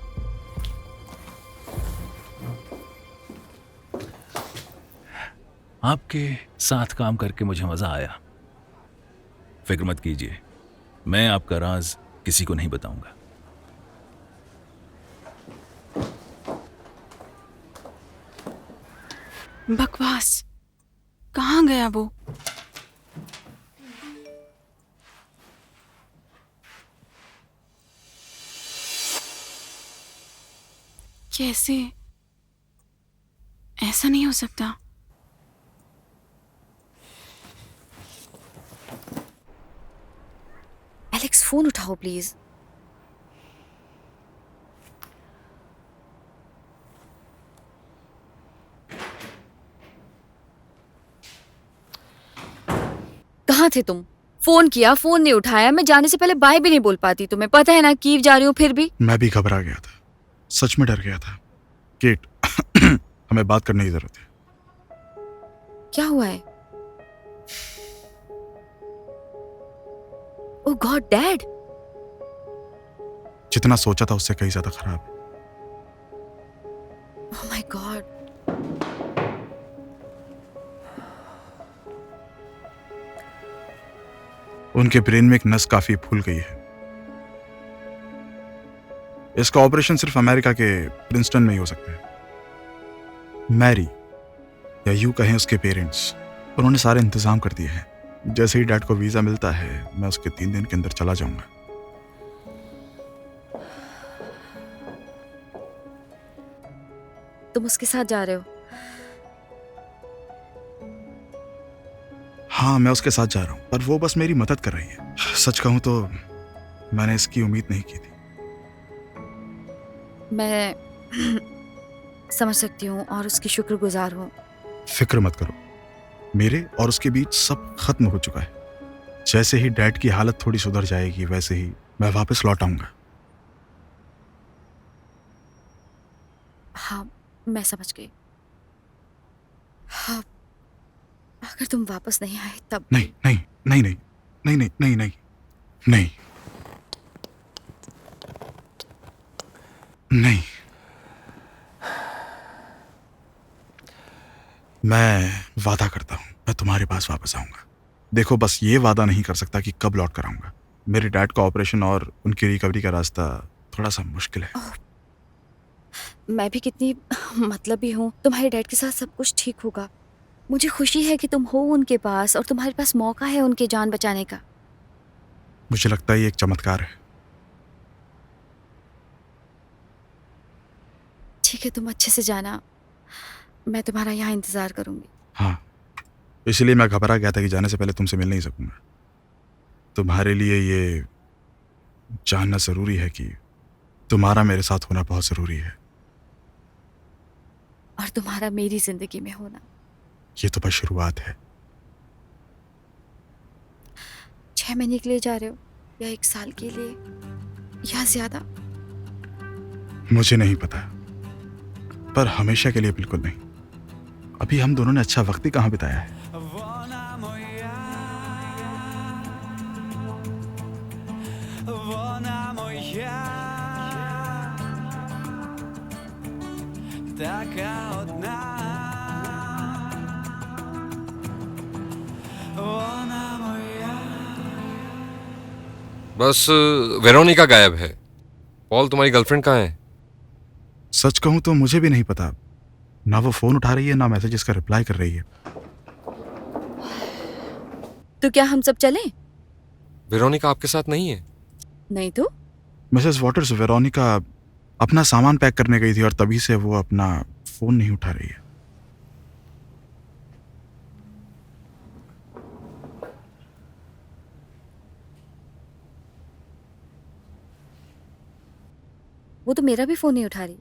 आपके साथ काम करके मुझे मजा आया। फिक्र मत कीजिए, मैं आपका राज किसी को नहीं बताऊंगा।
बकवास, कहाँ गया वो? कैसे? ऐसा नहीं हो सकता।
एलेक्स, फोन उठाओ प्लीज। कहाँ थे तुम? फोन किया, फोन नहीं उठाया। मैं जाने से पहले बाय भी नहीं बोल पाती। तुम्हें पता है ना कीव जा रही हूँ, फिर भी।
मैं भी घबरा गया था, सच में डर गया था। केट, हमें बात करने की जरूरत है।
क्या हुआ है? ओह गॉड, डैड।
जितना सोचा था उससे कहीं ज्यादा खराब है।
Oh my God.
उनके ब्रेन में एक नस काफी फूल गई है। इसका ऑपरेशन सिर्फ अमेरिका के प्रिंसटन में ही हो सकता है। मैरी, या यूं कहें उसके पेरेंट्स, उन्होंने सारे इंतजाम कर दिए हैं। जैसे ही डैड को वीजा मिलता है, मैं उसके 3 दिन के अंदर चला जाऊंगा।
तुम उसके साथ जा रहे हो?
हाँ, मैं उसके साथ जा रहा हूं, पर वो बस मेरी मदद कर रही है। सच कहूं तो मैंने इसकी उम्मीद नहीं की थी।
मैं समझ सकती हूँ और उसकी शुक्रगुजार हूँ।
फिक्र मत करो, मेरे और उसके बीच सब खत्म हो चुका है। जैसे ही डैड की हालत थोड़ी सुधर जाएगी, वैसे ही मैं वापस लौट आऊंगा।
हाँ, मैं समझ गई। हाँ, अगर तुम वापस नहीं आए तब।
नहीं नहीं नहीं नहीं नहीं नहीं नहीं नहीं नहीं नहीं, मैं वादा करता हूं, मैं तुम्हारे पास वापस आऊंगा। देखो, बस ये वादा नहीं कर सकता कि कब लौट कर आऊंगा। मेरे डैड का ऑपरेशन और उनकी रिकवरी का रास्ता थोड़ा सा मुश्किल है।
मैं भी कितनी मतलबी हूँ। तुम्हारे डैड के साथ सब कुछ ठीक होगा। मुझे खुशी है कि तुम हो उनके पास और तुम्हारे पास मौका है उनकी जान बचाने का।
मुझे लगता है ये एक चमत्कार है।
ठीक है, तुम अच्छे से जाना। मैं तुम्हारा यहाँ इंतजार करूंगी।
हाँ, इसलिए मैं घबरा गया था कि जाने से पहले तुमसे मिल नहीं सकूंगा। तुम्हारे लिए ये जानना जरूरी है कि तुम्हारा मेरे साथ होना बहुत जरूरी है।
और तुम्हारा मेरी जिंदगी में होना।
ये तो बस शुरुआत है।
6 महीने के लिए जा रहे हो या 1 साल के लिए या ज्यादा?
मुझे नहीं पता, पर हमेशा के लिए बिल्कुल नहीं। अभी हम दोनों ने अच्छा वक्त ही कहाँ बिताया है।
बस वेरोनिका गायब है। पॉल, तुम्हारी गर्लफ्रेंड कहाँ है?
सच कहूं तो मुझे भी नहीं पता। ना वो फोन उठा रही है, ना मैसेजेस का रिप्लाई कर रही है।
तो क्या हम सब चलें?
वेरोनिका आपके साथ नहीं है?
नहीं तो?
मिसेस वॉटर्स, वेरोनिका अपना सामान पैक करने गई थी और तभी से वो अपना फोन नहीं उठा रही है।
वो तो मेरा भी फोन नहीं उठा रही।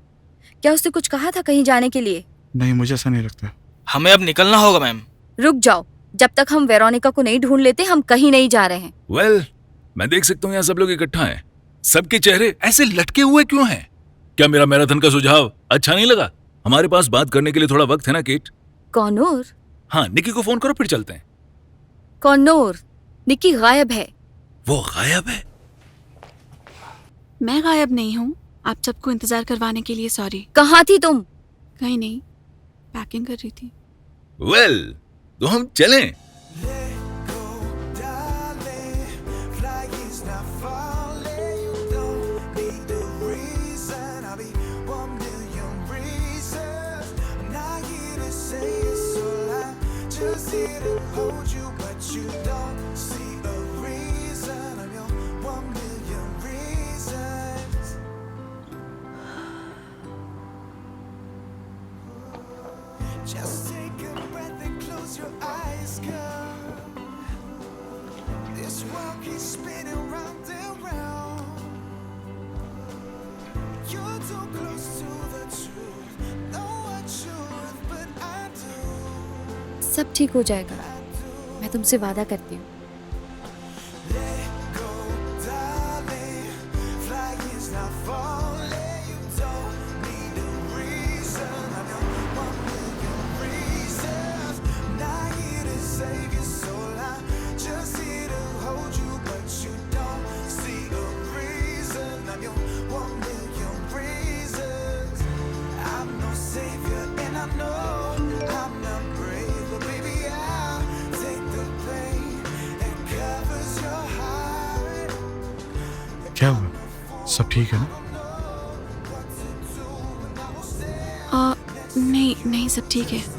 क्या उसने कुछ कहा था कहीं जाने के लिए?
नहीं, मुझे ऐसा नहीं लगता।
हमें अब निकलना होगा मैम।
रुक जाओ, जब तक हम वेरोनिका को नहीं ढूंढ लेते हम कहीं नहीं जा रहे हैं।
वेल, मैं देख सकता हूँ यहाँ सब लोग इकट्ठा हैं। सबके चेहरे ऐसे लटके हुए क्यों हैं? क्या मेरा मैराथन का सुझाव अच्छा नहीं लगा? हमारे पास बात करने के लिए थोड़ा वक्त है ना केट?
कॉनोर?
हाँ, निकी को फोन करो, फिर चलते हैं।
कॉनोर, निकी गायब है।
वो गायब है?
मैं गायब नहीं हूँ। आप सबको इंतजार करवाने के लिए सॉरी।
कहाँ थी तुम?
कहीं नहीं, पैकिंग कर रही थी।
वेल, तो हम चलें।
Just take a breath and close your eyes, girl. This world keeps spinning round and round. You're too close to the truth. Know what truth, but I do.
सब ठीक हो जाएगा, मैं तुमसे वादा करती हूँ।
क्या हुआ? सब ठीक है ना?
नहीं नहीं, सब ठीक है।